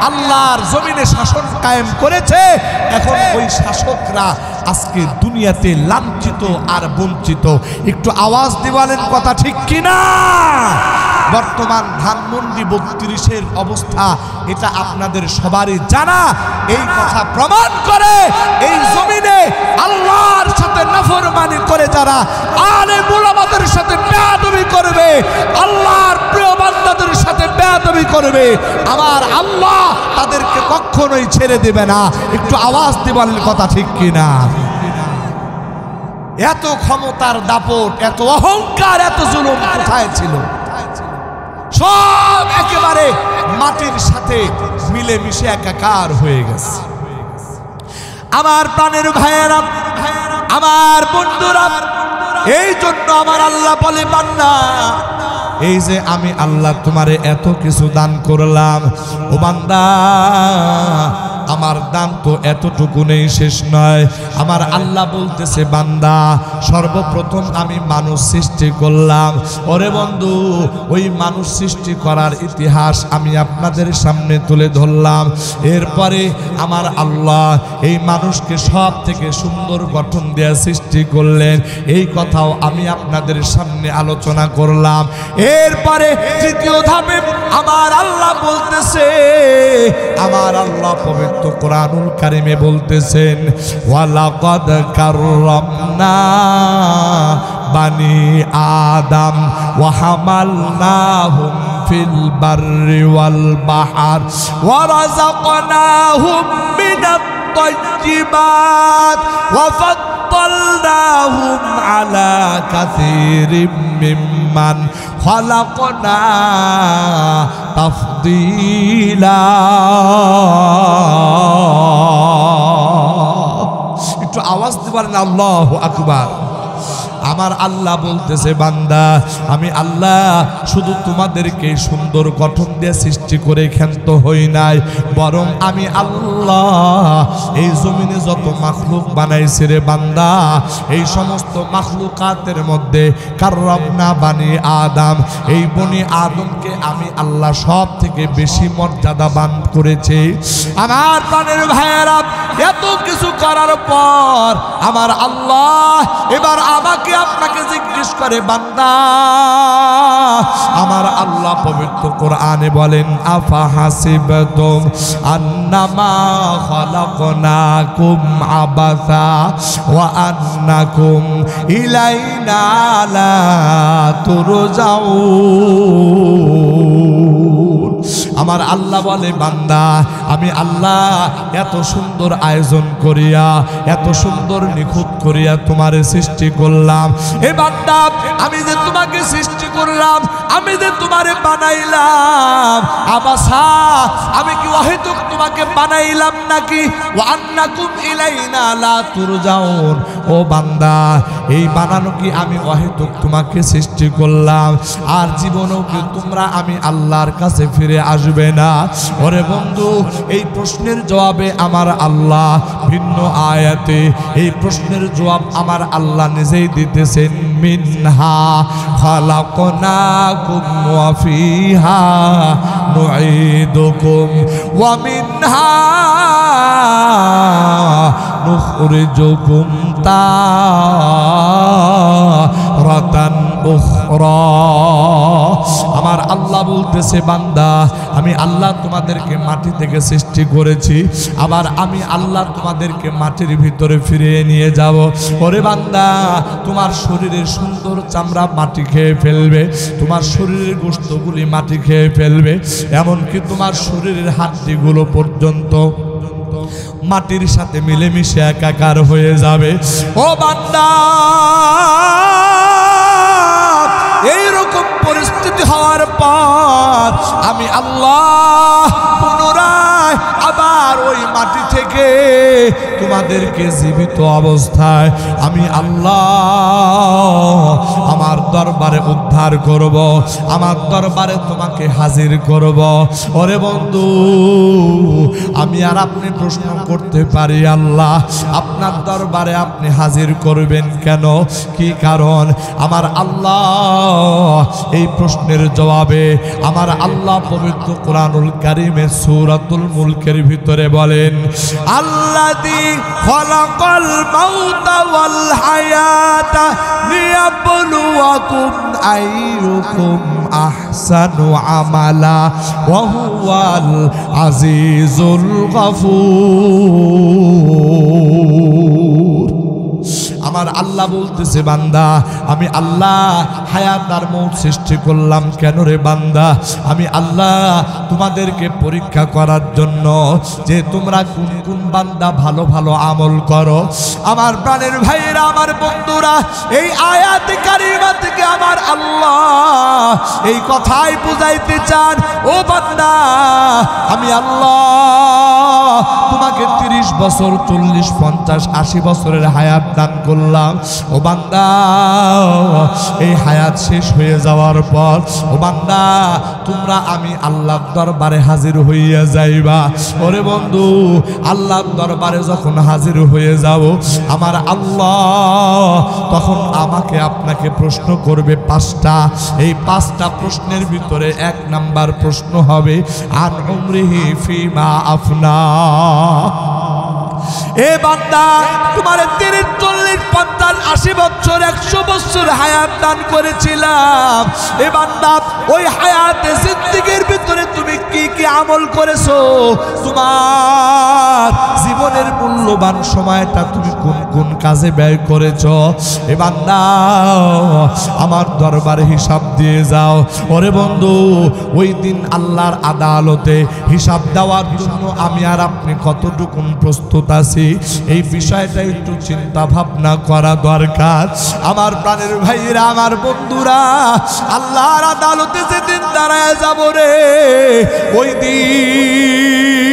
আল্লাহর জমিনে শাসন কায়েম করেছে। এখন ওই শাসকরা আজকে দুনিয়াতে লাঞ্ছিত আর বঞ্চিত। একটু আওয়াজ দিবেন, কথা ঠিক কিনা? বর্তমান ধানমন্ডি 32-এর অবস্থা এটা আপনাদের সবারই জানা। এই কথা প্রমাণ করে এই জমিনে আল্লাহর সাথে নাফরমানি করে যারা আলেম উলামাদের সাথে বেয়াদবি করবে, আল্লাহর প্রিয় বান্দাদের সাথে বেয়াদবি করবে, আমার আল্লাহ তাদেরকে কখনোই ছেড়ে দেবে না। একটু আওয়াজ দিবেন, কথা ঠিক কিনা? এত ক্ষমতার দাপট, এত অহংকার, এত জুলুম কোথায় ছিল? সব একেবারে মাটির সাথে মিলেমিশে একাকার হয়ে গেছে। আমার প্রাণের ভাইয়েরা, আমার বন্ধুরা, এই জন্য আমার আল্লাহ বলে, বান্দা এই যে আমি আল্লাহ তোমারে এত কিছু দান করলাম, ও বান্দা আমার দান তো এতটুকু নেই, শেষ নয়। আমার আল্লাহ বলতেছে, বান্দা সর্বপ্রথম আমি মানুষ সৃষ্টি করলাম। ওরে বন্ধু, ওই মানুষ সৃষ্টি করার ইতিহাস আমি আপনাদের সামনে তুলে ধরলাম। এরপরে আমার আল্লাহ এই মানুষকে সব থেকে সুন্দর গঠন দেয়া সৃষ্টি করলেন, এই কথাও আমি আপনাদের সামনে আলোচনা করলাম। এরপরে তৃতীয় ধাপে আমার আল্লাহ বলতেছে, আমার আল্লাহ পবিত্র পবিত্র কোরআনুল কারিমে বলতেছেন ওয়ালাকাদ কাররামনা বানি আদম ওয়া হামালনাহুম ফিল বাররি ওয়াল বাহর ওয়া রাযাকনাহুম মিনাত তাইয়্যিবাত ওয়া ফাদ্দালনাহুম আলা কাসীরিম মিম্মান খালাকনা তাফদীলা। একটু আওয়াজ দিবেন আল্লাহু আকবার। আমার আল্লাহ বলতেছে বান্দা আমি আল্লাহ শুধু তোমাদেরকে সুন্দর গঠন দিয়ে সৃষ্টি করে ক্ষান্ত হই নাই, বরং আমি আল্লাহ এই জমিনে যত মাখলুক বানাইছি রে বান্দা, এই সমস্ত মাখলুকাতের মধ্যে কাররামনা বানি আদম, এই বনি আদমকে আমি আল্লাহ সব থেকে বেশি মর্যাদাবান করেছি। আমার প্রাণের ভাইয়েরা, এত কিছু করার পর আমার আল্লাহ এবার আমাকে আপনাকে জিজ্ঞেস করে বান্দা, আমার আল্লাহ পবিত্র কোরআনে বলেন আফা হাসিবতুম আন্নামা খালাকনাকুম আবাসা ওয়া আন্নাকুম ইলাইনা লা তুরজাউন। আমার আল্লাহ বলে বান্দা আমি আল্লাহ এত সুন্দর আয়োজন করিয়া এত সুন্দর নিখুঁত করিয়া তোমারে সৃষ্টি করলাম। এ বান্দা আমি যে তোমাকে সৃষ্টি করলাম, আমি যে তোমারে বানাইলাম, আবাসা আমি কি অহেতুক তোমাকে বানাইলাম নাকি? ওয়া আন্নাকুম ইলাইনা লা তুরজাউন। ও বান্দা এই বানানো কি আমি অহেতুক তোমাকে সৃষ্টি করলাম? আর জীবনেও কি তোমরা আমি আল্লাহর কাছে ফিরে আসবে না? ওরে বন্ধু, এই প্রশ্নের জবাবে আমার আল্লাহ ভিন্ন আয়াতে এই প্রশ্নের জবাব আমার আল্লাহ নিজেই দিতেছেন মিনহা খালাকনাকুম ওয়া ফিহা নুঈদুকুম ওয়া মিনহা নুখরিজুকুম তারাতান উখরা। আমার আল্লাহ বলতেছে বান্দা আমি আল্লাহ তোমাদেরকে মাটি থেকে সৃষ্টি করেছি, আবার আমি আল্লাহ তোমাদেরকে মাটির ভিতরে ফিরিয়ে নিয়ে যাব। ওরে বান্দা তোমার শরীরের সুন্দর চামড়া মাটি খেয়ে ফেলবে, তোমার শরীরের গোশতগুলি মাটি খেয়ে ফেলবে, এমনকি তোমার শরীরের হাড্ডিগুলো পর্যন্ত মাটির সাথে মিলেমিশে একাকার হয়ে যাবে। ও বান্দা এইরকম পরিস্থিতি হওয়ার পর আমি আল্লাহ পুনরায় আবার ওই মাটি থেকে তোমাদেরকে জীবিত অবস্থায় আমি আল্লাহ আমার দরবারে উদ্ধার করব, আমার দরবারে তোমাকে হাজির করব। ওরে বন্ধু আমি আর আপনি প্রশ্ন করতে পারি আল্লাহ আপনার দরবারে আপনি হাজির করবেন কেন? কি কারণ? আমার আল্লাহ এই প্রশ্নের জবাবে আমার আল্লাহ পবিত্র কোরআনুল কারীমে সূরাতুল মুলকের ভিতরে বলেন আল্লাযী খালাকাল মাউতা ওয়াল হায়াতা লিয়াবলুয়াকুম আইয়ুকুম আহসানু আমালা ওয়া হুয়াল আজিজুল গফুর। আমার আল্লাহ বলতেছে বান্দা আমি আল্লাহ হায়াত আর মৌত সৃষ্টি করলাম কেন রে বান্দা? আমি আল্লাহ তোমাদেরকে পরীক্ষা করার জন্য যে তোমরা কোন কোন বান্দা ভালো ভালো আমল করো। আমার প্রাণের ভাইয়েরা, আমার বন্ধুরা, এই আয়াতে কারিমা থেকে আমার আল্লাহ এই কথাই বুঝাইতে চান, ও বান্দা আমি আল্লাহ তোমাকে 30 বছর 40 50 80 বছরের হায়াত দান করলাম। ও বান্দা এই হায়াত শেষ হয়ে যাওয়ার পর ও বান্দা তোমরা আমি আল্লাহর দরবারে হাজির হইয়া যাইবা। ওরে বন্ধু আল্লাহর দরবারে যখন হাজির হয়ে যাব আমার আল্লাহ তখন আমাকে আপনাকে প্রশ্ন করবে 5টা। এই 5টা প্রশ্নের ভিতরে 1 নাম্বার প্রশ্ন হবে আন উমরিহি ফিমা আফনা। এ বান্দা তোমারে 30 40 50 80 বছর 100 বছর হায়াত দান করেছিলাম। এ বান্দা ওই হায়াতে জিন্দেগির ভিতরে তুমি কি কি আমল করেছো? তোমার জীবনের মূল্যবান সময়টা তুমি কোন কোন কাজে ব্যয় করেছ? এ বান্দা আমার দরবারে হিসাব দিয়ে যাও। ওরে বন্ধু, ওই দিন আল্লাহর আদালতে হিসাব দেওয়ার জন্য আমি আর আপনি কতটুকু প্রস্তুত আছি, এই বিষয়টা একটু চিন্তা ভাবনা করা দরকার। আমার প্রাণের ভাইরা, আমার বন্ধুরা, আল্লাহর আদালতে যেদিন দাঁড়ায় যাব রে, ওই দিন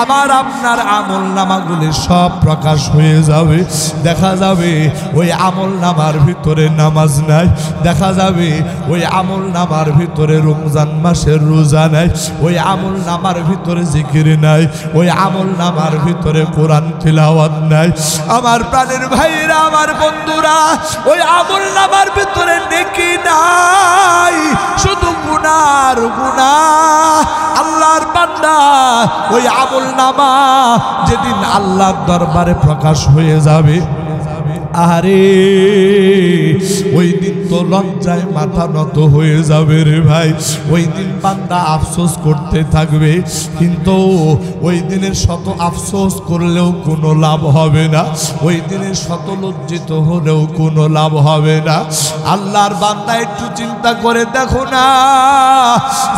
আমার আপনার আমল নামাগুলি সব প্রকাশ হয়ে যাবে। দেখা যাবে ওই আমল নামার ভিতরে নামাজ নাই, দেখা যাবে ওই আমল নামার ভিতরে রমজান মাসের রোজা নাই, ওই আমল নামার ভিতরে জিকির নাই, ওই আমল নামার ভিতরে কোরআন তিলাওয়াত নাই। আমার প্রাণের ভাইরা, আমার বন্ধুরা, ওই আমল নামার ভিতরে নেকি নাই, শুধু গুনার গুনাহ। আল্লাহর বান্দা, ওই আমল নামা যেদিন আল্লাহর দরবারে প্রকাশ হয়ে যাবে, আরে ওই দিন তো লজ্জায় মাথা নত হয়ে যাবে রে ভাই। ওই দিন বান্দা আফসোস করতে থাকবে, কিন্তু ওই দিনের শত আফসোস করলেও কোনো লাভ হবে না, ওই দিনের শত লজ্জিত হলেও কোনো লাভ হবে না। আল্লাহর বান্দা একটু চিন্তা করে দেখো না,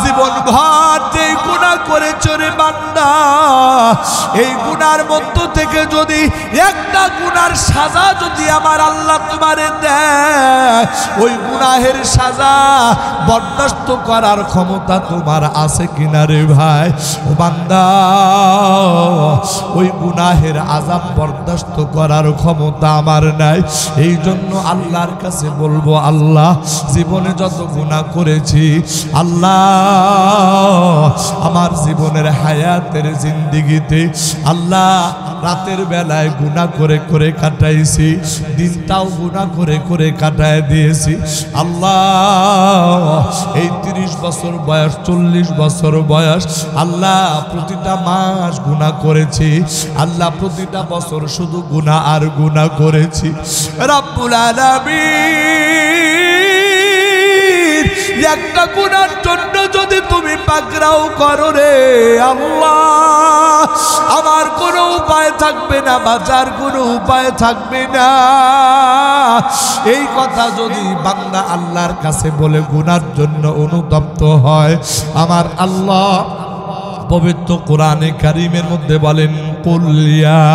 জীবন ভর যে গুনাহ করেছ রে বান্দা, এই গুনার মধ্য থেকে যদি একটা গুনার সাজা যদি আমার আল্লাহ তোমারে দেয়, ওই গুনাহের সাজা বরদাস্ত করার ক্ষমতা তোমার আছে কিনা রে ভাই? ও বান্দা, ওই গুনাহের আযাব বরদাস্ত করার ক্ষমতা আমার নাই। এই জন্য আল্লাহর কাছে বলবো, আল্লাহ জীবনে যত গুনাহ করেছি, আল্লাহ আমার জীবনের হায়াতের জিন্দেগিতে আল্লাহ রাতের বেলায় গুনাহ করে করে কাটাইছি, দিনটাও গুনাহ করে করে কাটায় দিয়েছি। আল্লাহ এই 30 বছর বয়স, 40 বছর বয়স, আল্লাহ প্রতিটা মাস গুনাহ করেছি, আল্লাহ প্রতিটা বছর শুধু গুনাহ আর গুনাহ করেছি। রব্বুল আলামিন, একটা গুনার জন্য যদি তুমি পাকড়াও করো রে আল্লাহ, আমার কোনো উপায় থাকবে না, বাঁচার কোনো উপায় থাকবে না। এই কথা যদি বান্দা আল্লাহর কাছে বলে গুনার জন্য অনুতপ্ত হয়, আমার আল্লাহ পবিত্র কোরআনে কারীমের মধ্যে বলেন, কুল ইয়া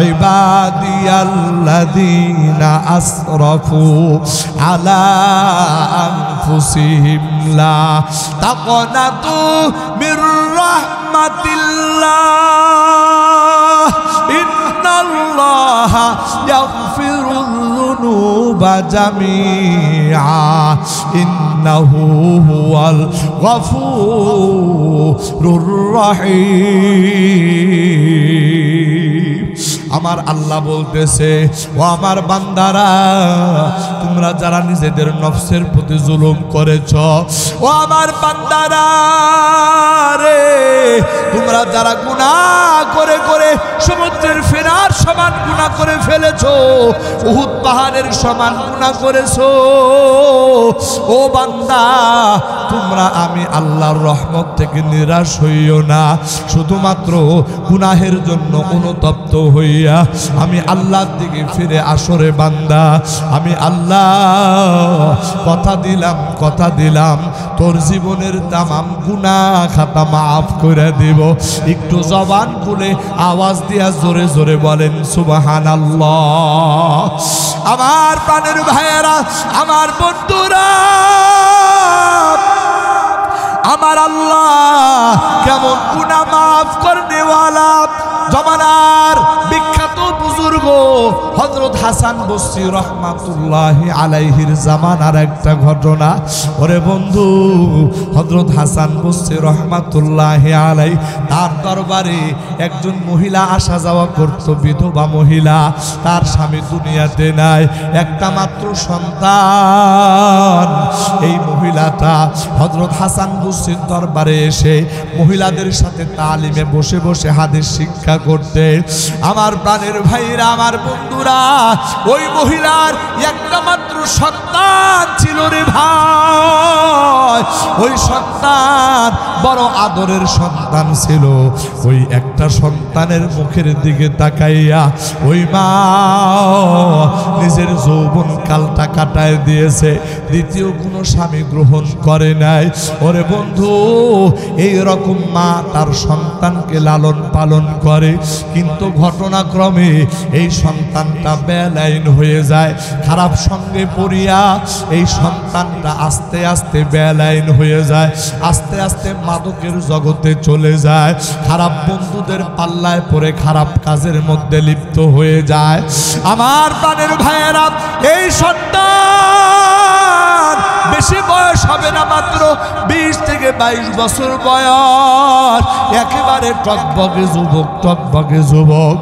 ইবাদিয়াল্লাযীনা আসরাফু আলা আনফুসিহিম লা তাকনাতু মির রাহমাতিল্লাহ ইন্নাল্লাহা ইয়াগফিরুয যুনুবা জামিআ ইন্নাহু হুয়াল গফুরুর রহিম। আমার আল্লাহ বলতেছে, ও আমার বান্দারা, তোমরা যারা নিজেদের নফসের প্রতি জুলুম করেছ, ও আমার বান্দারা রে, তোমরা যারা গুনাহ করে করে সমুদ্রের ফেনার সমান গুনাহ করে ফেলেছো, উহুদ পাহাড়ের সমান গুনাহ করেছো, ও বান্দা তোমরা আমি আল্লাহর রহমত থেকে নিরাশ হইও না। শুধুমাত্র গুনাহের জন্য অনুতপ্ত হইয়া আমি আল্লাহর দিকে ফিরে আসো রে বান্দা। আমি আল্লাহ কথা দিলাম তোর জীবনের তামাম গুনাহ খাতা মাফ করে দিব। একটু জবান খুলে আওয়াজ দিয়া জোরে জোরে বলেন সুবহানাল্লাহ। আমার প্রাণের ভাইয়েরা, আমার বন্ধুরা, আমার আল্লাহ কেমন গুনাহ মাফ করনেওয়ালা। জমানার বিখ্যাত বুজুর্গ হযরত হাসান বসরি রহমাতুল্লাহি আলাইহির জামানার একটা ঘটনা। ওরে বন্ধু, হযরত হাসান বসরি রহমাতুল্লাহি আলাইহি তার দরবারে একজন মহিলা আসা যাওয়া করত, বিধবা মহিলা, তার স্বামী দুনিয়াতে নাই, একটা মাত্র সন্তান। এই মহিলাটা হযরত হাসান বসরির দরবারে এসে মহিলাদের সাথে তালিমে বসে বসে হাদিস শিক্ষা করতে। আমার প্রাণের ভাইরা, আমার বন্ধুরা, বন্ধুরা, ওই মহিলার একটা মাত্র সন্তান ছিল রে ভাই। ওই সন্তান বড় আদরের সন্তান ছিল। ওই একটা সন্তানের মুখের দিকে তাকাইয়া ওই মা নিজের যৌবন কালটা কাটায় দিয়েছে, দ্বিতীয় কোনো স্বামী গ্রহণ করে নাই। ওরে বন্ধু, এই রকম মা তার সন্তানকে লালন পালন করে, কিন্তু ঘটনাক্রমে এই সন্তানটা বেলাইন হয়ে যায়। খারাপ সঙ্গে পড়িয়া এই সন্তানটা আস্তে আস্তে বেলাইন হয়ে যায়, আস্তে আস্তে মাদকের জগতে চলে যায়, খারাপ বন্ধুদের পাল্লায় পড়ে খারাপ কাজের মধ্যে লিপ্ত হয়ে যায়। আমার প্রাণের ভাইয়েরা, এই সন্তান বেশি বয়স হবে না, মাত্র 20 থেকে 22 বছর বয়স, একেবারে টকবগে যুবক, টকবগে যুবক।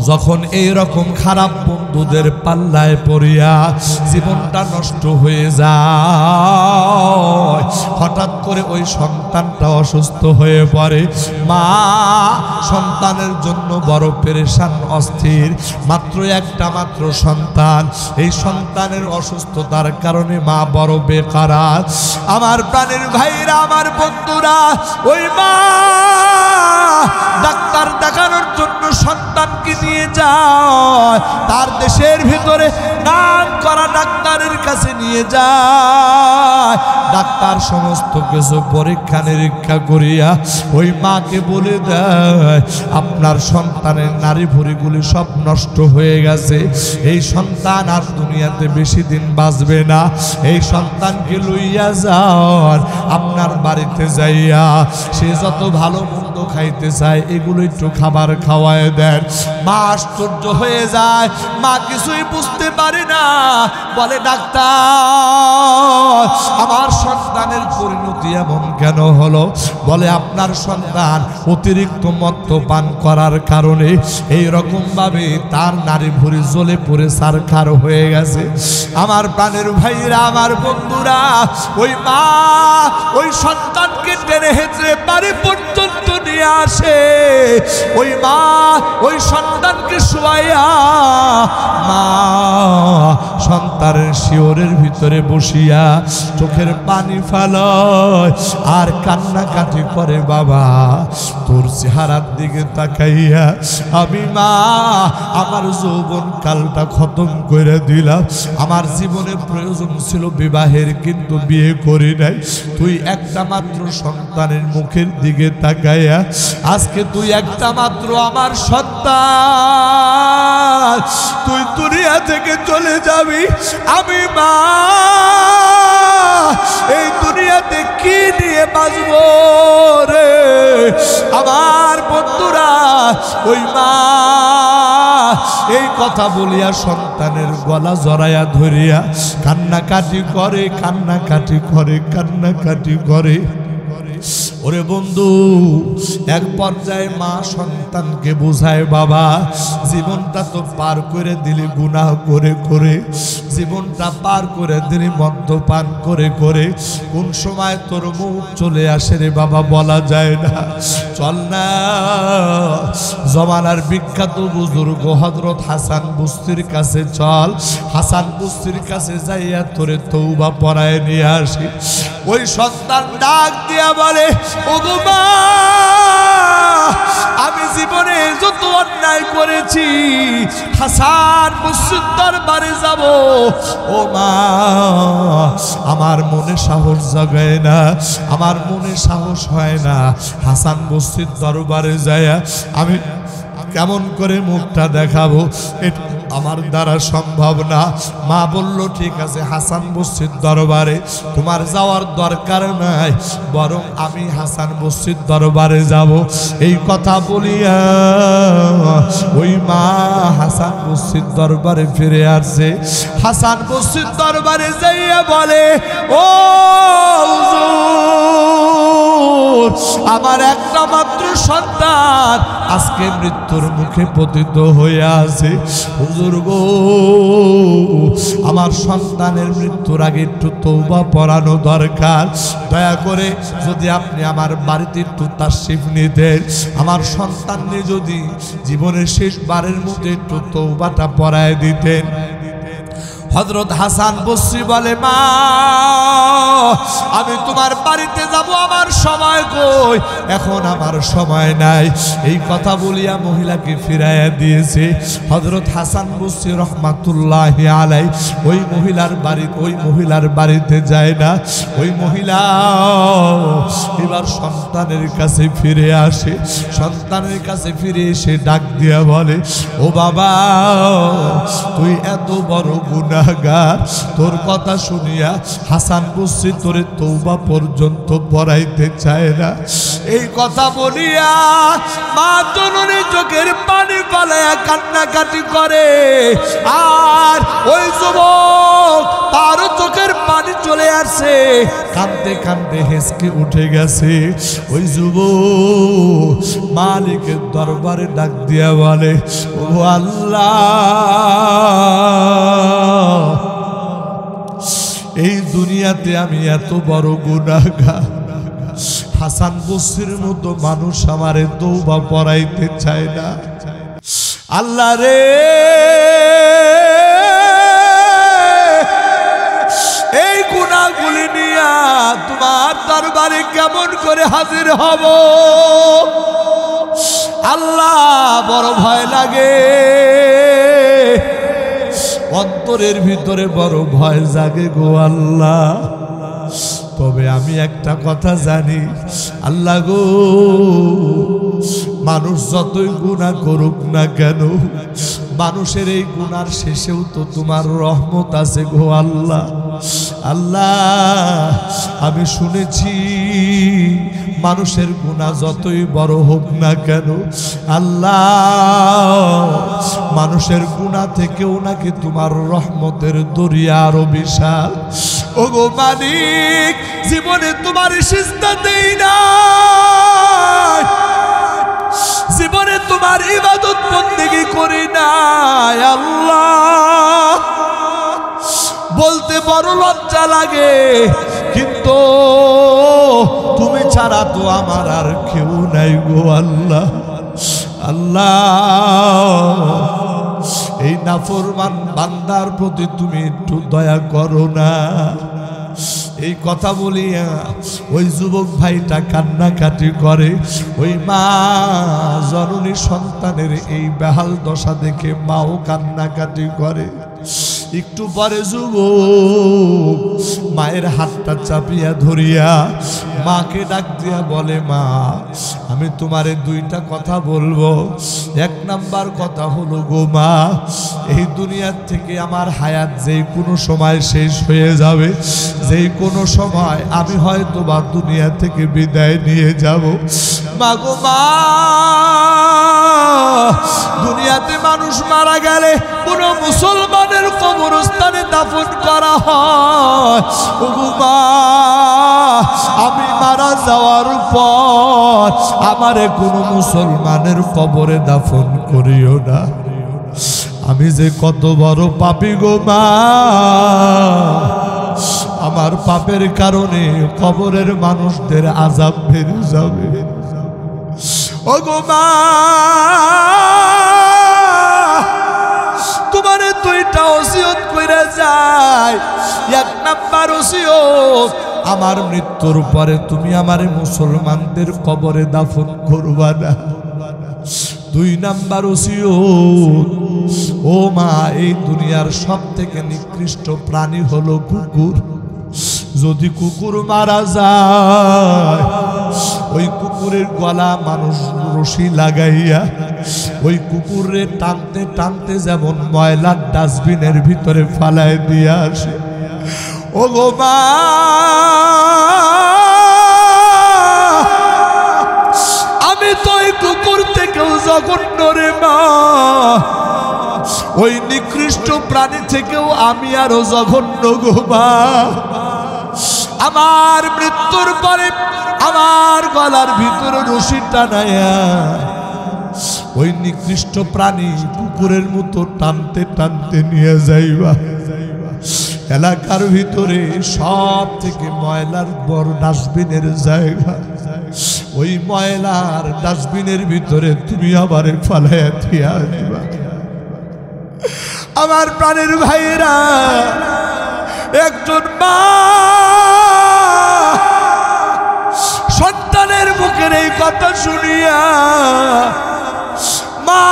যখন এই রকম খারাপ বন্ধুদের পাল্লায় পড়িয়া জীবনটা নষ্ট হয়ে যায়, হঠাৎ করে ওই সন্তানটা অসুস্থ হয়ে পড়ে। মা সন্তানের জন্য বড় পেরেশান, অস্থির। মাত্র একটা মাত্র সন্তান, এই সন্তানের অসুস্থতার কারণে মা বড় বেকারার। আমার প্রাণের ভাইরা, আমার বন্ধুরা, ওই মা ডাক্তার দেখানোর জন্য সন্তানকে নিয়ে যায়, তার দেশের ভিতরে নাম করা ডাক্তারের কাছে নিয়ে যায়। ডাক্তার সমস্ত কিছু পরীক্ষা নিরীক্ষা করিয়া ওই মাকে বলে দেয়, আপনার সন্তানের নারী ভুঁড়িগুলি সব নষ্ট হয়ে গেছে, এই সন্তান আর দুনিয়াতে বেশি দিন বাঁচবে না। এই সন্তানকে লইয়া যান আপনার বাড়িতে যাইয়া, সে যত ভালো মন্দ খাইতে চায় এগুলো একটু খাবার খাওয়ায় দেন। মা আশ্চর্য হয়ে যায়, মা কিছুই বুঝতে পারে না। বলে, ডাক্তার, আমার সন্তানের পরিণতি এমন কেন হলো? বলে, আপনার সন্তান অতিরিক্ত মদ্যপান করার কারণে এই রকম ভাবে তার নারী ভুঁড়ি জ্বলে পড়ে ছারখার হয়ে গেছে। আমার প্রাণের ভাইরা, আমার বন্ধুরা, ওই মা ওই সন্তানকে টেনে হেঁচড়ে বাড়ি পর্যন্ত নিয়ে আসে। ওই মা ওই সন্তানকে শোয়াইয়া মা সন্তানের শিওরের ভিতরে বসিয়া চোখের পানি ফেলায় আর কান্নাকাটি করে, বাবা তোর চেহারার দিকে তাকাইয়া আমি মা আমার যৌবন কালটা খতম করে দিলাম। আমার জীবনে প্রয়োজন ছিল বিবাহের, কিন্তু বিয়ে করি নাই। তুই একটা মাত্র সন্তানের মুখের দিকে তাকাইয়া আজকে তুই একটা মাত্র আমার সন্তান, তুই দুনিয়া থেকে চলে যাবি। আমি মা এই দুনিয়াতে কি নিয়ে বাঁচব রে? আমার বন্ধুরা, ওই মা এই কথা বলিয়া সন্তানের গলা জড়াইয়া ধরিয়া কান্নাকাটি করে, কান্নাকাটি করে, কান্নাকাটি করে। ওরে বন্ধু, এক পর্যায়ে মা সন্তানকে বোঝায়, বাবা জীবনটা তো পার করে দিলি গুনাহ করে করে, জীবনটা পার করে দিলি মদ্যপান করে করে, কোন সময় তোর মুখ চলে আসে রে বাবা বলা যায় না। চল না জমানার বিখ্যাত বুজুর্গ হযরত হাসান বস্তির কাছে চল, হাসান বস্তির কাছে যাইয়া তোরে তওবা পড়ায় নিয়ে আসি। ওই সন্তান ডাক দিয়া বলে, ওগো মা, আমি জীবনে যত অন্যায় করেছি হাসান বস্তির দরবারে যাব। ও মা, আমার মনে সাহস জাগায় না, আমার মনে সাহস হয় না হাসান বস্তির দরবারে যায় আমি কেমন করে মুখটা দেখাবো, এটা আমার দ্বারা সম্ভব না। মা বলল, ঠিক আছে হাসান বস্তির দরবারে তোমার যাওয়ার দরকার নাই, বরং আমি হাসান বস্তির দরবারে যাব। এই কথা বলিয়া ওই মা হাসান বস্তির দরবারে ফিরে আসছে। হাসান বস্তির দরবারে যাইয়া বলে, ও হুজুর, আমার একটা মাত্র সন্তান আজকে মৃত্যুর মুখে পতিত হয়ে আছে। হুজুর গো, আমার সন্তানের মৃত্যুর আগে একটু তওবা পড়ানো দরকার। দয়া করে যদি আপনি আমার বাড়িতে একটু তাশরিফ নিতেন, আমার সন্তানকে যদি জীবনের শেষবারের মধ্যে একটু তওবাটা পড়ায় দিতেন। হযরত হাসান বসরি বলে, মা আমি তোমার বাড়িতে যাব, আমার সময় কই, এখন আমার সময় নাই। এই কথা বলিয়া মহিলাকে ফিরাইয়া দিয়েছে। হযরত হাসান বসরি রহমাতুল্লাহি আলাইহি ওই মহিলার বাড়িতে যায় না। ওই মহিলা এবার সন্তানের কাছে ফিরে আসে। সন্তানের কাছে ফিরে এসে ডাক দিয়া বলে, ও বাবা, তুই এত বড় গুনাহগার, তোর কথা শুনিয়া হাসান বসরি তোরে তওবা পর্যন্ত পড়াইতে চায় না। এই কথা বলিয়া মা জননী চোখের পানি ফেলাইয়া কান্নাকাটি করে। আর ওই যুবক তারও চোখের পানি চলে আসে, কাঁদতে কাঁদতে হেসকে উঠে গেছে। ওই যুবক মালিকের দরবারে ডাক দিয়া বলে, ও আল্লাহ, এই দুনিয়াতে আমি এত বড় গুনাহগার, হাসান বসরির মতো মানুষ আমারে তওবা পড়াইতে চায় না। আল্লাহ রে, এই গুনাহগুলি নিয়া তোমার দরবারে কেমন করে হাজির হব? আল্লাহ, বড় ভয় লাগে, অন্তরের ভিতরে বড় ভয় জাগে গো আল্লাহ। তবে আমি একটা কথা জানি, আল্লাহ গো, মানুষ যতই গুনাহ করুক না কেন, মানুষের এই গুনার শেষেও তো তোমার রহমত আছে গো আল্লাহ। আল্লাহ, আমি শুনেছি মানুষের গুনাহ যতই বড় হোক না কেন, আল্লাহ, মানুষের গুনাহ থেকেও নাকি তোমার রহমতের দরিয়া আরো বিশাল। ওগো মালিক, জীবনে তোমার সিজদা দেই না, জীবনে তোমার ইবাদত বন্দেগী করি নাই আল্লাহ। বলতে বড় লজ্জা লাগে, কিন্তু তুমি ছাড়া তো আমার আর কেউ নাই গো আল্লাহ। আল্লাহ, এই নাফরমান বান্দার প্রতি তুমি একটু দয়া করো না। এই কথা বলিয়া ওই যুবক ভাইটা কান্নাকাটি করে। ওই মা জননী সন্তানের এই বেহাল দশা দেখে মাও কান্নাকাটি করে। একটু পরে যুবক মায়ের হাতটা চাপিয়া ধরিয়া মাকে ডাক দিয়া বলে, মা আমি তোমারে দুইটা কথা বলবো। এক নাম্বার কথা হলো গো মা, এই দুনিয়ার থেকে আমার হায়াত যেই কোনো সময় শেষ হয়ে যাবে, যেই কোনো সময় আমি হয়তো বা দুনিয়া থেকে বিদায় নিয়ে যাব। মা গো মা, দুনিয়াতে মানুষ মারা গেলে কোন মুসলমানের কবরস্থানে দাফন করা হয়। ওগো মা, আমি মারা যাওয়ার পর আমারে কোনো মুসলমানের কবরে দাফন করিও না। আমি যে কত বড় পাপী গো মা, আমার পাপের কারণে কবরের মানুষদের আযাব বেড়ে যাবে। ওগো মা, তোমারে দুইটা ওসিয়ত কইরা যায়। এক নাম্বার ওসিয়ত, আমার মৃত্যুর পরে তুমি আমারে মুসলমানদের কবরে দাফন করবা না। দুই নাম্বার ওসিয়ত, ও মা, এই দুনিয়ার সব থেকে নিকৃষ্ট প্রাণী হলো কুকুর। যদি কুকুর মারা যায়, ওই কুকুরের গলা মানুষ রশি লাগাইয়া ওই কুকুরে টানতে টানতে যেমন ময়লার ডাস্টবিনের ভিতরে ফালায় দিয়ে আসে। ও গো মা, আমি তো ওই কুকুর থেকেও জঘন্য রে মা, ওই নিকৃষ্ট প্রাণী থেকেও আমি আরো জঘন্য গো মা। আমার মৃত্যুর পরে আমার গলার ভিতরে রশি টানায়া ওই নিকৃষ্ট প্রাণী কুকুরের মতো টানতে টানতে নিয়ে যাইবা। এলাকার ভিতরে সব থেকে ময়লার বড় ডাস্টবিনের জায়গা, ওই ময়লার ডাস্টবিনের ভিতরে তুমি আবারে ফালাইয়া দিয়া দিবা। আমার প্রাণের ভাইয়েরা, একজন মা সন্তানের মুখের এই কথা শুনিয়া মা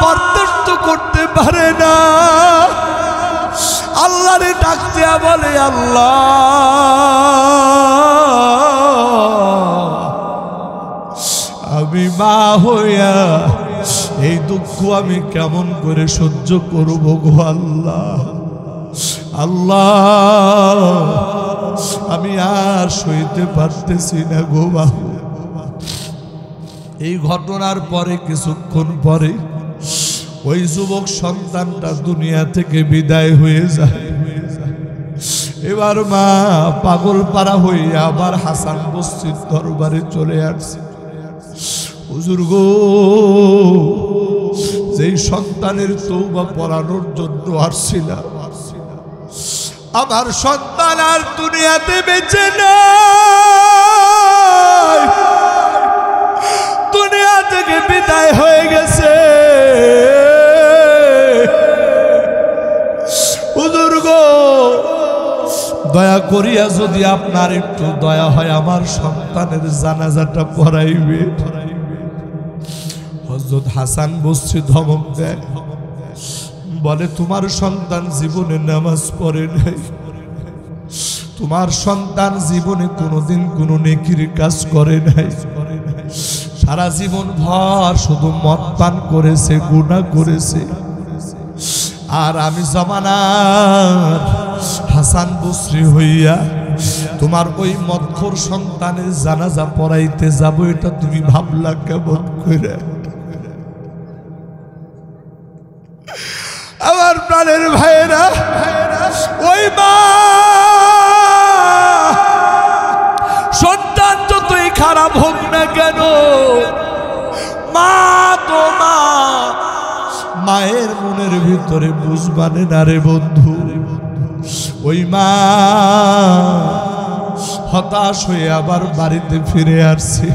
বরদাস্ত করতে পারে না, আল্লাহরে ডাক দিয়া বলে, আল্লাহ আমি মা হইয়া এই দুঃখ আমি কেমন করে সহ্য করব গো আল্লাহ। আল্লাহ আমি আর সইতে পারতেছি না গো বাবু। এই ঘটনার পরে কিছুক্ষণ পরে ওই যুবক সন্তানটা দুনিয়া থেকে বিদায় হয়ে যায়। এবার মা পাগল পাড়া হইয়া আবার হাসান বস্তির দরবারে চলে আসছে। হুজুর গো, যেই সন্তানের তওবা পড়ানোর জন্য আসছিলাম, আমার সন্তান আর দুনিয়াতে বেঁচে নাই, দুনিয়া থেকে বিদায় হয়ে গেছে। হুজুর গো, দয়া করিয়া যদি আপনার একটু দয়া হয় আমার সন্তানের জানাজাটা পড়াইবে। হযরত হাসান বসরি ধমক দেয়, বলে তোমার সন্তান জীবনে নামাজ পড়ে নাই, তোমার সন্তান জীবনে কোনোদিন কোনো নেকির কাজ করে নাই, সারা জীবন ভর শুধু মদ পান করেছে, গুনাহ করেছে। আর আমি জামানার হাসান বসরি হইয়া তোমার ওই মদখোর সন্তানের জানাজা পড়াইতে যাব, এটা তুমি ভাবলা কেমন করে? আমার প্রাণের ভাইয়েরা, ওই মা সন্তান যতই খারাপ হোক না কেন, মা তো মা, মায়ের মনের ভিতরে বুঝ মানে না রে বন্ধু। ওই মা হতাশ হয়ে আবার বাড়িতে ফিরে আসছে।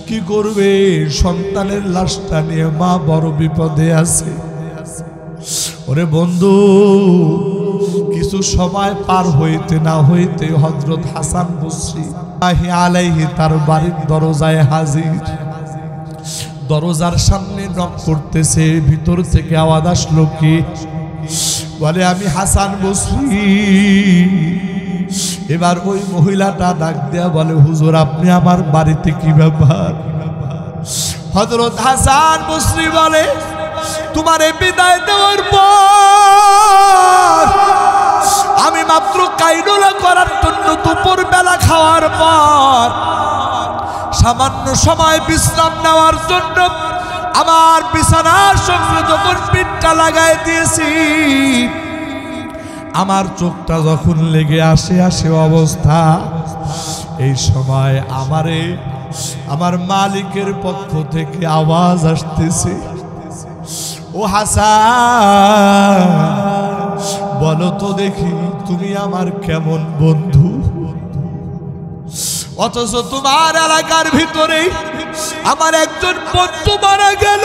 কি করবে? সন্তানের লাশটা নিয়ে মা বড় বিপদে আছে। ওরে বন্ধু, কিছু সময় পার হইতে না হইতে হযরত হাসান বসরি আলাইহি তার বাড়ির দরজায় হাজির। দরজার সামনে নক করতেছে, ভিতর থেকে আওয়াজ আসলো, কি? বলে আমি হাসান বসরি। এবার ওই মহিলাটা ডাক দেয়া বলে, হুজুর আপনি আমার বাড়িতে, কি ব্যাপার? হযরত হাসান বসরি বলে, তোমারে বিদায় দেওয়ার পর আমি মাত্র কাইলুলা করার জন্য দুপুর বেলা খাওয়ার পর সামান্য সময় বিশ্রাম নেওয়ার জন্য আমার বিছানার সঙ্গে যখন পিঠটা লাগাই দিয়েছি, আমার চোখটা যখন লেগে আসে অবস্থা, এই সময় আমারে আমার মালিকের পক্ষ থেকে আওয়াজ আসতেছে, ও হাসান বলো তো দেখি তুমি আমার কেমন বন্ধু? অথচ তোমার এলাকার ভিতরে আমার একজন বন্ধু মারা গেল,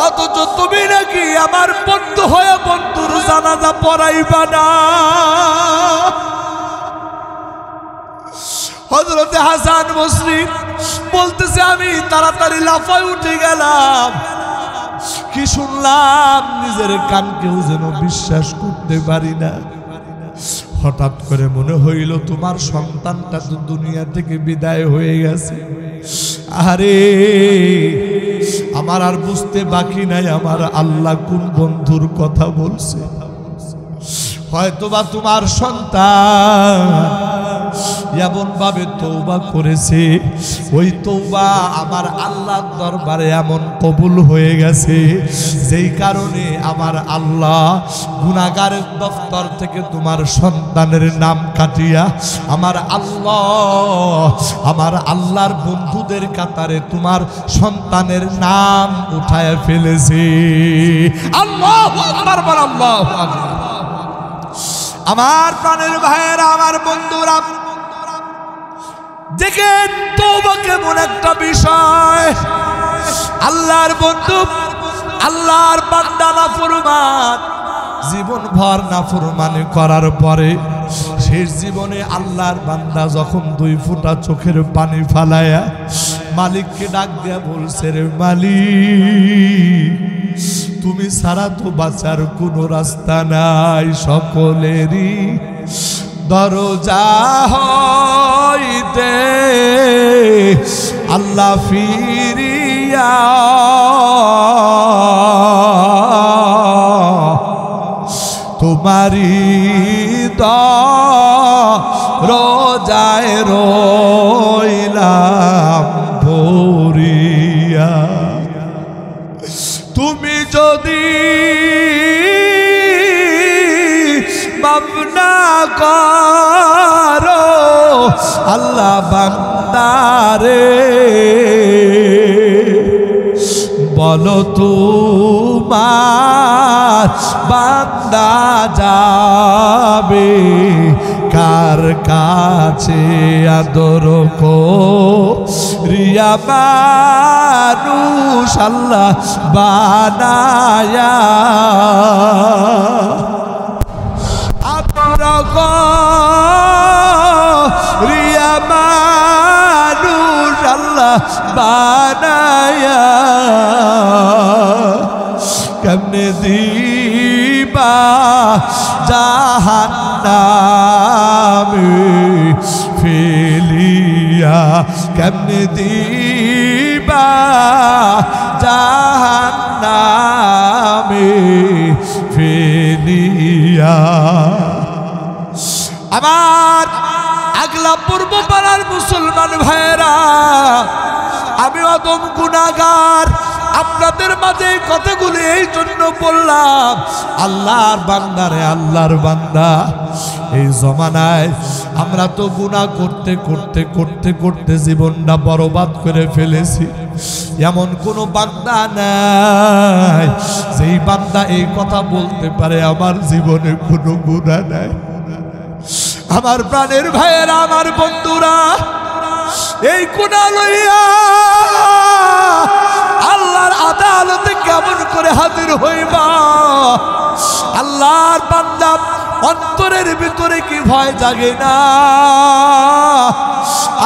অথচ তুমি নাকি আমার বন্ধু হয়ে বন্ধুর জানাজা পড়াইবা না। হযরতে হাসান বসরি বলতেছে, আমি তাড়াতাড়ি লাফায় উঠে গেলাম। কি শুনলাম নিজের কানকেও যেন বিশ্বাস করতে পারি না। হঠাৎ করে মনে হইল তোমার সন্তানটা তো দুনিয়া থেকে বিদায় হয়ে গেছে। আরে আমার আর বুঝতে বাকি নাই আমার আল্লাহ কোন বন্ধুর কথা বলছে। হয়তোবা তোমার সন্তান এমন ভাবে তওবা করেছে, ওই তওবা আমার আল্লাহর দরবারে এমন কবুল হয়ে গেছে, যেই কারণে আমার আল্লাহ গুনাহগারের দফতর থেকে তোমার সন্তানের নাম কাটিয়া আমার আল্লাহর বন্ধুদের কাতারে তোমার সন্তানের নাম উঠায় ফেলেছে। আল্লাহু আকবার, আল্লাহু আকবার। আমার প্রাণের ভাইয়েরা, আমার বন্ধুরা, দেখেন তওবা কেমন একটা বিষয়। আল্লাহর বন্ধু, আল্লাহর বান্দা নাফরমান, জীবন ভর নাফরমানি করার পরে শেষ জীবনে আল্লাহর বান্দা যখন 2 ফোঁটা চোখের পানি ফালায়া মালিককে ডাক দিয়া বলছে, রে মালিক, তুমি ছাড়া তো বাঁচার কোনো রাস্তা নাই, সকলেরই দরজা হইতে আল্লাহ ফিরিয়া তোমারি দরজায় রইলাম ভরিয়া। তুমি যদি মাফ না করো আল্লাহ বান্দারে, বলো তোমার বান্দা যাবে কার কাছে? আদর করিয়া মানুষ আল্লাহ বানায়া, আদর করিয়া মানুষ আল্লাহ বানায়া, কেমনে দিবা জাহান্নামে ফেলিয়া, কেমনে দিবা জাহান্নামে ফেলিয়া। আমার আগলা পূর্ব পাড়ার মুসলমান ভাইয়েরা, আমি অদম গুনাহগার, আপনাদের মাঝে কথাগুলি এই জন্য বললাম। আল্লাহর বান্দারে, আল্লাহর বান্দা, এই জমানায় আমরা তো গুনাহ করতে করতে করতে করতে জীবনটা বরবাদ করে ফেলেছি। এমন কোন বান্দা নাই যেই বান্দা এই কথা বলতে পারে আমার জীবনে কোনো গুনাহ নাই। আমার প্রাণের ভাইয়েরা, আমার বন্ধুরা, এই গুনাহ লইয়া আল্লাহর আদালতে কেমন করে হাজির হইবা? আল্লাহর বান্দা অন্তরের ভিতরে কি ভয় জাগে না?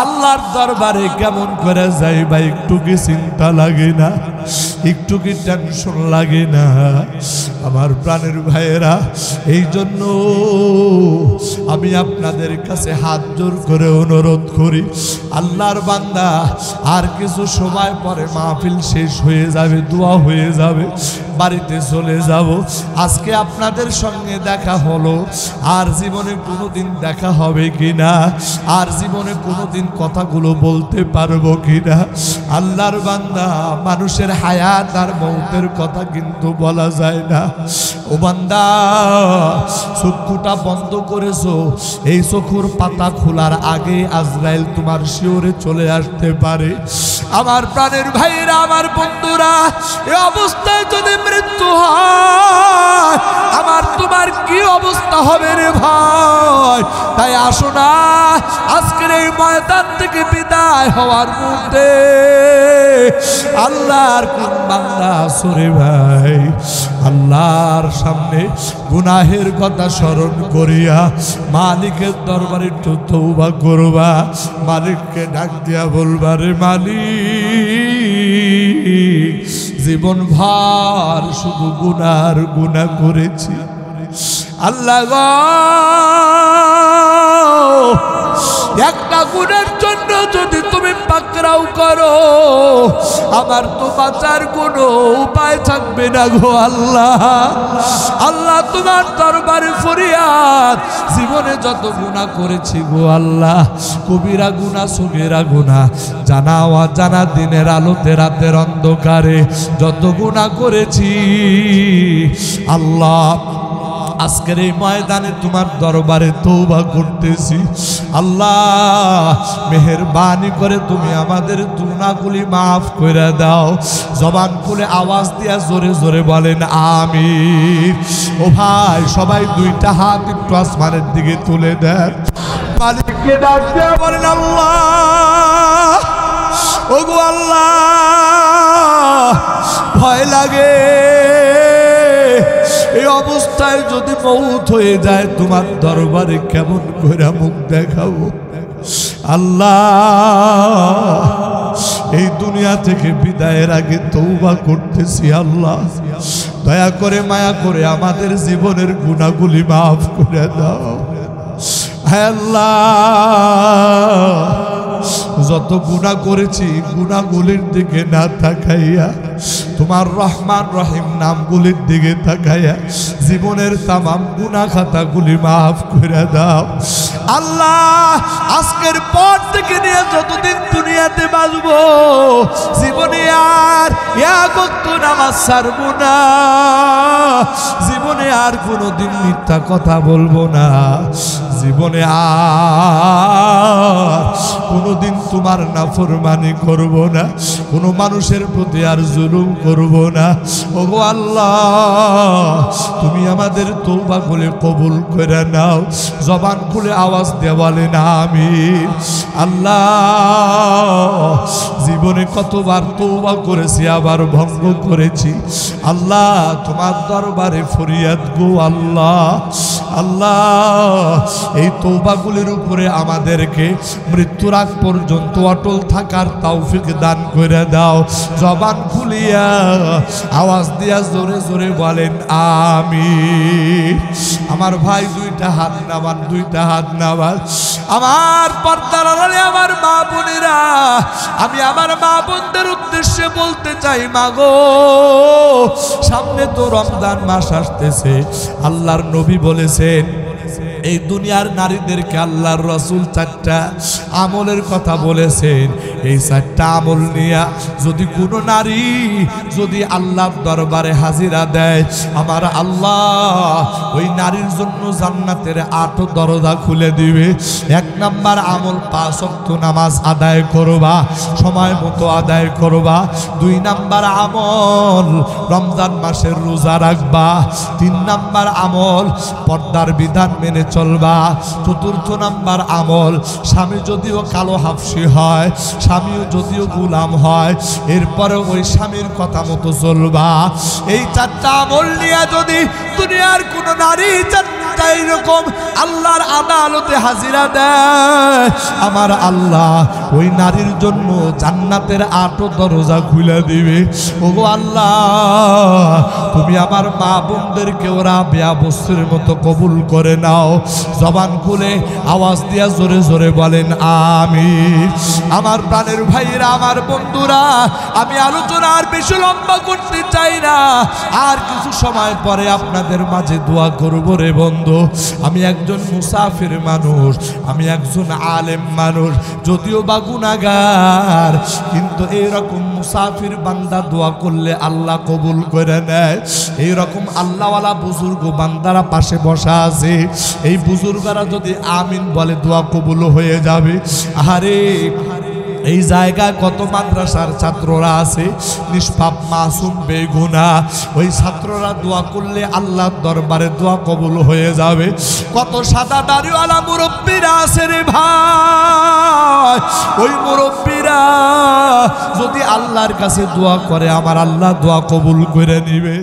আল্লাহর দরবারে কেমন করে যাইবা একটু কি চিন্তা লাগে না? একটু কি টেনশন লাগে না? আমার প্রাণের ভাইয়েরা, এই জন্য আমি আপনাদের কাছে হাত জোর করে অনুরোধ করি, আল্লাহর বান্দা, আর কিছু সময় পরে মাহফিল শেষ হয়ে যাবে, দোয়া হয়ে যাবে, বাড়িতে চলে যাব। আজকে আপনাদের সঙ্গে দেখা হলো, আর জীবনে কোনোদিন দেখা হবে কিনা, আর জীবনে কোনোদিন কথাগুলো বলতে পারবো কিনা? আল্লাহর বান্দা, মানুষের হায়াত আর মৌতের কথা কিন্তু বলা যায় না। ও বান্দা, চক্ষুটা বন্ধ করেছো, এই চক্ষুর পাতা খোলার আগে আজরাইল তোমার শিওরে চলে আসতে পারে। আমার প্রাণের ভাইরা, আমার বন্ধুরা, এই অবস্থায় যদি মৃত্যু হয়, আমার তোমার কি অবস্থা হবে রে ভাই? তাই আসো না, আজকের এই ময়দান থেকে বিদায় হওয়ার মুহূর্তে আল্লাহর কোন বান্দা সরে ভাই, আল্লাহর সামনে গুনাহের কথা স্মরণ করিয়া মালিকের দরবারে একটু তওবা করবা, মালিককে ডাক দিয়া বলবা, রে মালিক, জীবন ভর শুধু গুনাহ করেছি। আল্লাহ গো, একটা গুনাহের জন্য যদি তুমি পাকড়াও করো, আমার তো বাঁচার কোনো উপায় থাকবে না গো আল্লাহ। আল্লাহ তোমার দরবারে ফরিয়াদ, জীবনে যত গুনাহ করেছি গো আল্লাহ, কবিরা গুনাহ সগীরা গুনাহ, জানা অজানা, দিনের আলোতে রাতের অন্ধকারে যত গুনাহ করেছি আল্লাহ, আজকের এই ময়দানে তোমার দরবারে তওবা করতেছি আল্লাহ। মেহেরবানি করে তুমি আমাদের গুনাহগুলি মাফ করে দাও। জবান খুলে আওয়াজ দিয়া জোরে জোরে বলেন আমিন। ও ভাই, সবাই দুইটা হাত একটু আসমানের দিকে তুলে দেন, মালিককে ডাক দিয়ে বলেন আল্লাহ, ওগো আল্লাহ, ভয় লাগে এই অবস্থায় যদি মউত হয়ে যায় তোমার দরবারে কেমন করে মুখ দেখাবো আল্লাহ। এই দুনিয়া থেকে বিদায়ের আগে তওবা করতেছি আল্লাহ, দয়া করে মায়া করে আমাদের জীবনের গুনাহগুলি মাফ করে দাও হে আল্লাহ। যত গুনাহ করেছি গুনাহগুলির দিকে না তাকাইয়া তোমার রহমান রহিম নামগুলির দিকে তাকাইয়া জীবনের তামাম গুনাহ খাতাগুলি মাফ করে দাও আল্লাহ। আজকের পর থেকে নিয়ে যতদিন দুনিয়াতে বাঁচবো জীবনে আর এক ওয়াক্ত নামাজ ছাড়বো না, জীবনে আর কোনোদিন মিথ্যা কথা বলবো না, জীবনে আর কোনোদিন তোমার নাফরমানি করব না, কোনো মানুষের প্রতি আর জুলুম করব না। ওগো আল্লাহ, তুমি আমাদের তওবা করে কবুল করে নাও। জবান খুলে আওয়াজ দিয়ে বলেন আমিন। আল্লাহ, জীবনে কতবার তওবা করেছি আবার ভঙ্গ করেছি আল্লাহ, তোমার দরবারে ফরিয়াদ গো আল্লাহ। আল্লাহ, এই তওবাগুলির উপরে আমাদেরকে মৃত্যুর আগ পর্যন্ত অটল থাকার তৌফিক দান করে দাও। জবান খুলিয়া আওয়াজ দিয়া জোরে জোরে বলেন আমিন। আমার ভাই দুইটা হাত নামান, দুইটা হাত নামান। আমার পর্দার আড়ালে আমার মা বোনেরা, আমি আমার মা বোনদের উদ্দেশ্যে বলতে চাই, মাগো সামনে তো রমজান মাস আসতেছে। আল্লাহর নবী বলেছেন এই দুনিয়ার নারীদেরকে আল্লাহর রাসূল চারটা আমলের কথা বলেছেন। এই চারটা আমল নিয়ে যদি কোনো নারী যদি আল্লাহর দরবারে হাজিরা দেয়, আমার আল্লাহ ওই নারীর জন্য জান্নাতের 8 দরজা খুলে দিবে। 1 নাম্বার আমল 5 ওয়াক্ত নামাজ আদায় করবা, সময় মতো আদায় করবা। 2 নাম্বার আমল রমজান মাসের রোজা রাখবা। 3 নাম্বার আমল পর্দার বিধান মেনে চলবা। 4 নাম্বার আমল, স্বামী যদিও কালো হাফসি হয়, স্বামীও যদিও গোলাম হয়, এরপরে ওই স্বামীর কথা মতো চলবা। এই 4টা আমল নিয়ে যদি দুনিয়ার কোন নারী এরকম আল্লাহর আদালতে হাজিরা দেয়, আমার আল্লাহ ওই নারীর জন্য জান্নাতের 8 দরজা খুলে দিবে। ওগো আল্লাহ, তুমি আমার মা বোনদেরকে ওরা বেয়া বস্তুর মতো কবুল করে নাও। জবান খুলে আওয়াজ দিয়া জোরে জোরে বলেন আমিন। আমার প্রাণের ভাইরা, আমার বন্ধুরা, আমি আলোচনা আর বেশি লম্বা করতে চাই না। আর কিছু সময় পরে আপনাদের মাঝে দোয়া করব রে বন্ধু। আমি একজন মুসাফির মানুষ, আমি একজন আলেম মানুষ, যদিও বা গুনাহগার, কিন্তু এইরকম মুসাফির বান্দা দোয়া করলে আল্লাহ কবুল করে নেয়। এইরকম আল্লাহওয়ালা বুজুর্গ বান্দারা পাশে বসা আছে, এই বুজুর্গরা যদি আমিন বলে দোয়া কবুল হয়ে যাবে। আরে এই জায়গায় কত মাদ্রাসার ছাত্ররা আছে, নিষ্পাপ মাসুম বেগুনাহ, ওই ছাত্ররা দোয়া করলে আল্লাহর দরবারে দোয়া কবুল হয়ে যাবে। কত সাদা দাড়িওয়ালা মুরব্বীরা আছে রে ভাই, ওই মুরব্বীরা যদি আল্লাহর কাছে দোয়া করে আমার আল্লাহ দোয়া কবুল করে নিবে।